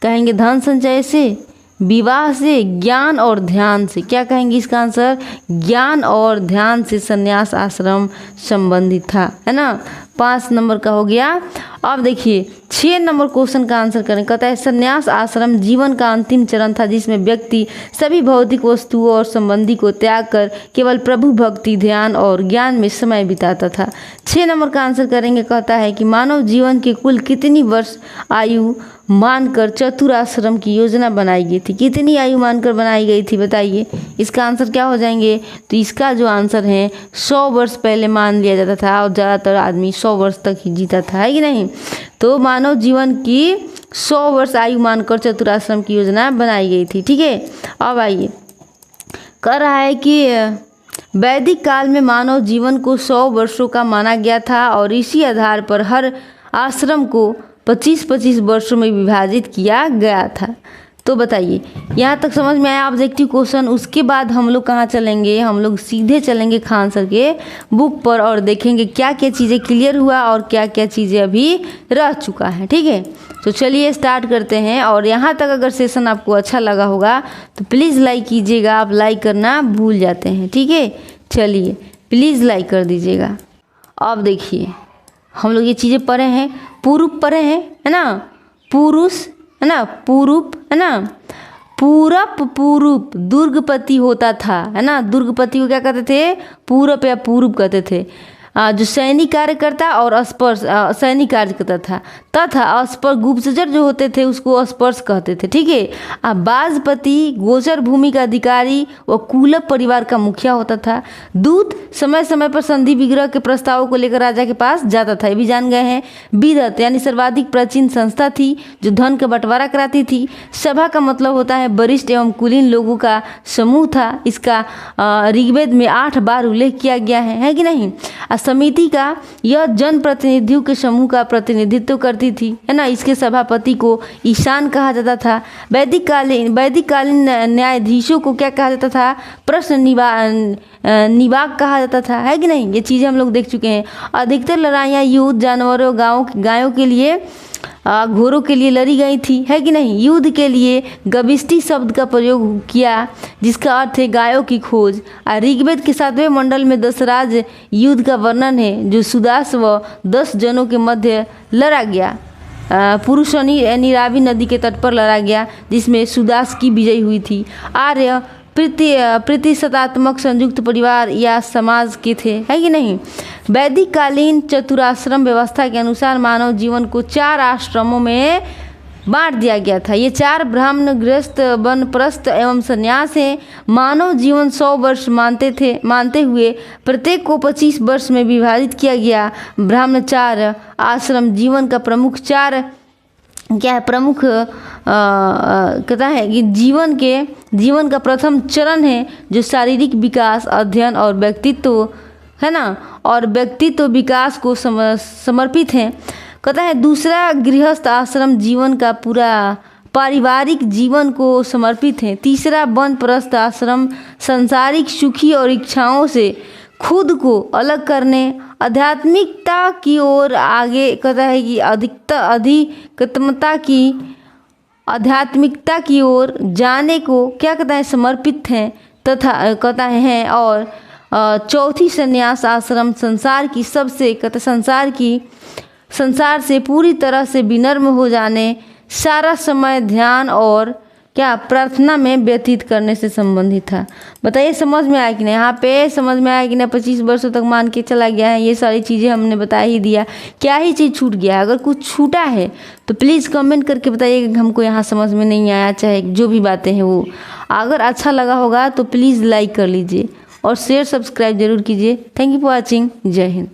कहेंगे धन संचय से, विवाह से, ज्ञान और ध्यान से। क्या कहेंगे इसका आंसर, ज्ञान और ध्यान से संन्यास आश्रम संबंधित था, है ना। 5 नंबर का हो गया। अब देखिए 6 नंबर क्वेश्चन का आंसर करें। कहता है संन्यास आश्रम जीवन का अंतिम चरण था जिसमें व्यक्ति सभी भौतिक वस्तुओं और संबंधी को त्याग कर केवल प्रभु भक्ति, ध्यान और ज्ञान में समय बिताता था। 6 नंबर का आंसर करेंगे। कहता है कि मानव जीवन के कुल कितनी वर्ष आयु मानकर चतुराश्रम की योजना बनाई गई थी। कितनी आयु मानकर बनाई गई थी, बताइए। इसका आंसर क्या हो जाएंगे, तो इसका जो आंसर है 100 वर्ष पहले मान लिया जाता था और ज़्यादातर आदमी 100 वर्ष तक ही जीता था, है कि नहीं। तो मानव जीवन की 100 वर्ष आयु मानकर चतुराश्रम की योजना बनाई गई थी। ठीक है, अब आइए कह रहा है कि वैदिक काल में मानव जीवन को 100 वर्षों का माना गया था और इसी आधार पर हर आश्रम को 25-25 वर्षों में विभाजित किया गया था। तो बताइए यहाँ तक समझ में आया ऑब्जेक्टिव क्वेश्चन। उसके बाद हम लोग कहाँ चलेंगे, हम लोग सीधे चलेंगे खान सर के बुक पर और देखेंगे क्या क्या चीज़ें क्लियर हुआ और क्या क्या चीज़ें अभी रह चुका है। ठीक है, तो चलिए स्टार्ट करते हैं। और यहाँ तक अगर सेशन आपको अच्छा लगा होगा तो प्लीज़ लाइक कीजिएगा, आप लाइक करना भूल जाते हैं। ठीक है, चलिए प्लीज़ लाइक कर दीजिएगा। अब देखिए हम लोग ये चीज़ें पढ़े हैं, पूरूप पढ़े हैं, है ना, पुरुष, है ना, पूरूप, है ना, पूरप पूरूप दुर्गपति होता था, है ना। दुर्गपति को क्या कहते थे, पूरप या पूरूप कहते थे। जो सैनिक कार्य करता और स्पर्श सैनिक कार्य करता था तथा स्पर्श गुप्तचर जो होते थे उसको स्पर्श कहते थे। ठीक है, बाजपति गोचर भूमि का अधिकारी व कुलप परिवार का मुखिया होता था। दूत समय समय पर संधि विग्रह के प्रस्तावों को लेकर राजा के पास जाता था, ये भी जान गए हैं। विदत यानी सर्वाधिक प्राचीन संस्था थी जो धन का बंटवारा कराती थी। सभा का मतलब होता है वरिष्ठ एवं कुलीन लोगों का समूह था। इसका ऋग्वेद में 8 बार उल्लेख किया गया है कि नहीं। समिति का यह जनप्रतिनिधियों के समूह का प्रतिनिधित्व करती थी, है ना। इसके सभापति को ईशान कहा जाता था। वैदिक कालीन न्यायाधीशों को क्या कहा जाता था, प्रश्न निवाक कहा जाता था, है कि नहीं। ये चीज़ें हम लोग देख चुके हैं। अधिकतर लड़ाइयाँ युद्ध जानवरों गायों के लिए घोड़ों के लिए लड़ी गई थी, है कि नहीं। युद्ध के लिए गविष्टि शब्द का प्रयोग किया जिसका अर्थ है गायों की खोज। ऋग्वेद के 7वें मंडल में दशराज युद्ध का वर्णन है जो सुदास व 10 जनों के मध्य लड़ा गया। पुरुषनी यानी रावी नदी के तट पर लड़ा गया जिसमें सुदास की विजय हुई थी। आर्य प्रतिशतात्मक संयुक्त परिवार या समाज के थे, है कि नहीं। वैदिक कालीन चतुराश्रम व्यवस्था के अनुसार मानव जीवन को 4 आश्रमों में बांट दिया गया था। ये 4 ब्राह्मण, गृहस्थ, वानप्रस्थ एवं संन्यास हैं। मानव जीवन 100 वर्ष मानते हुए प्रत्येक को 25 वर्ष में विभाजित किया गया। ब्रह्मचार्य आश्रम जीवन का प्रमुख 4 क्या है, प्रमुख कहता है कि जीवन का प्रथम चरण है जो शारीरिक विकास, अध्ययन और व्यक्तित्व, है ना, और व्यक्तित्व विकास को समर्पित है। कहता है दूसरा गृहस्थ आश्रम जीवन का पूरा पारिवारिक जीवन को समर्पित है। तीसरा वानप्रस्थ आश्रम सांसारिक सुखी और इच्छाओं से खुद को अलग करने, आध्यात्मिकता की ओर आगे कहता है कि आध्यात्मिकता की ओर जाने को क्या कहता है समर्पित हैं तथा कहता है। और चौथी संन्यास आश्रम संसार से पूरी तरह से विनम्र हो जाने, सारा समय ध्यान और क्या प्रार्थना में व्यतीत करने से संबंधित था। बताइए समझ में आया कि नहीं? यहाँ पे समझ में आया कि नहीं? 25 वर्षों तक मान के चला गया है। ये सारी चीज़ें हमने बता ही दिया। क्या ही चीज़ छूट गया है? अगर कुछ छूटा है तो प्लीज़ कमेंट करके बताइए कि हमको यहाँ समझ में नहीं आया, चाहे जो भी बातें हैं वो। अगर अच्छा लगा होगा तो प्लीज़ लाइक कर लीजिए और शेयर सब्सक्राइब जरूर कीजिए। Thank you for watching. जय हिंद।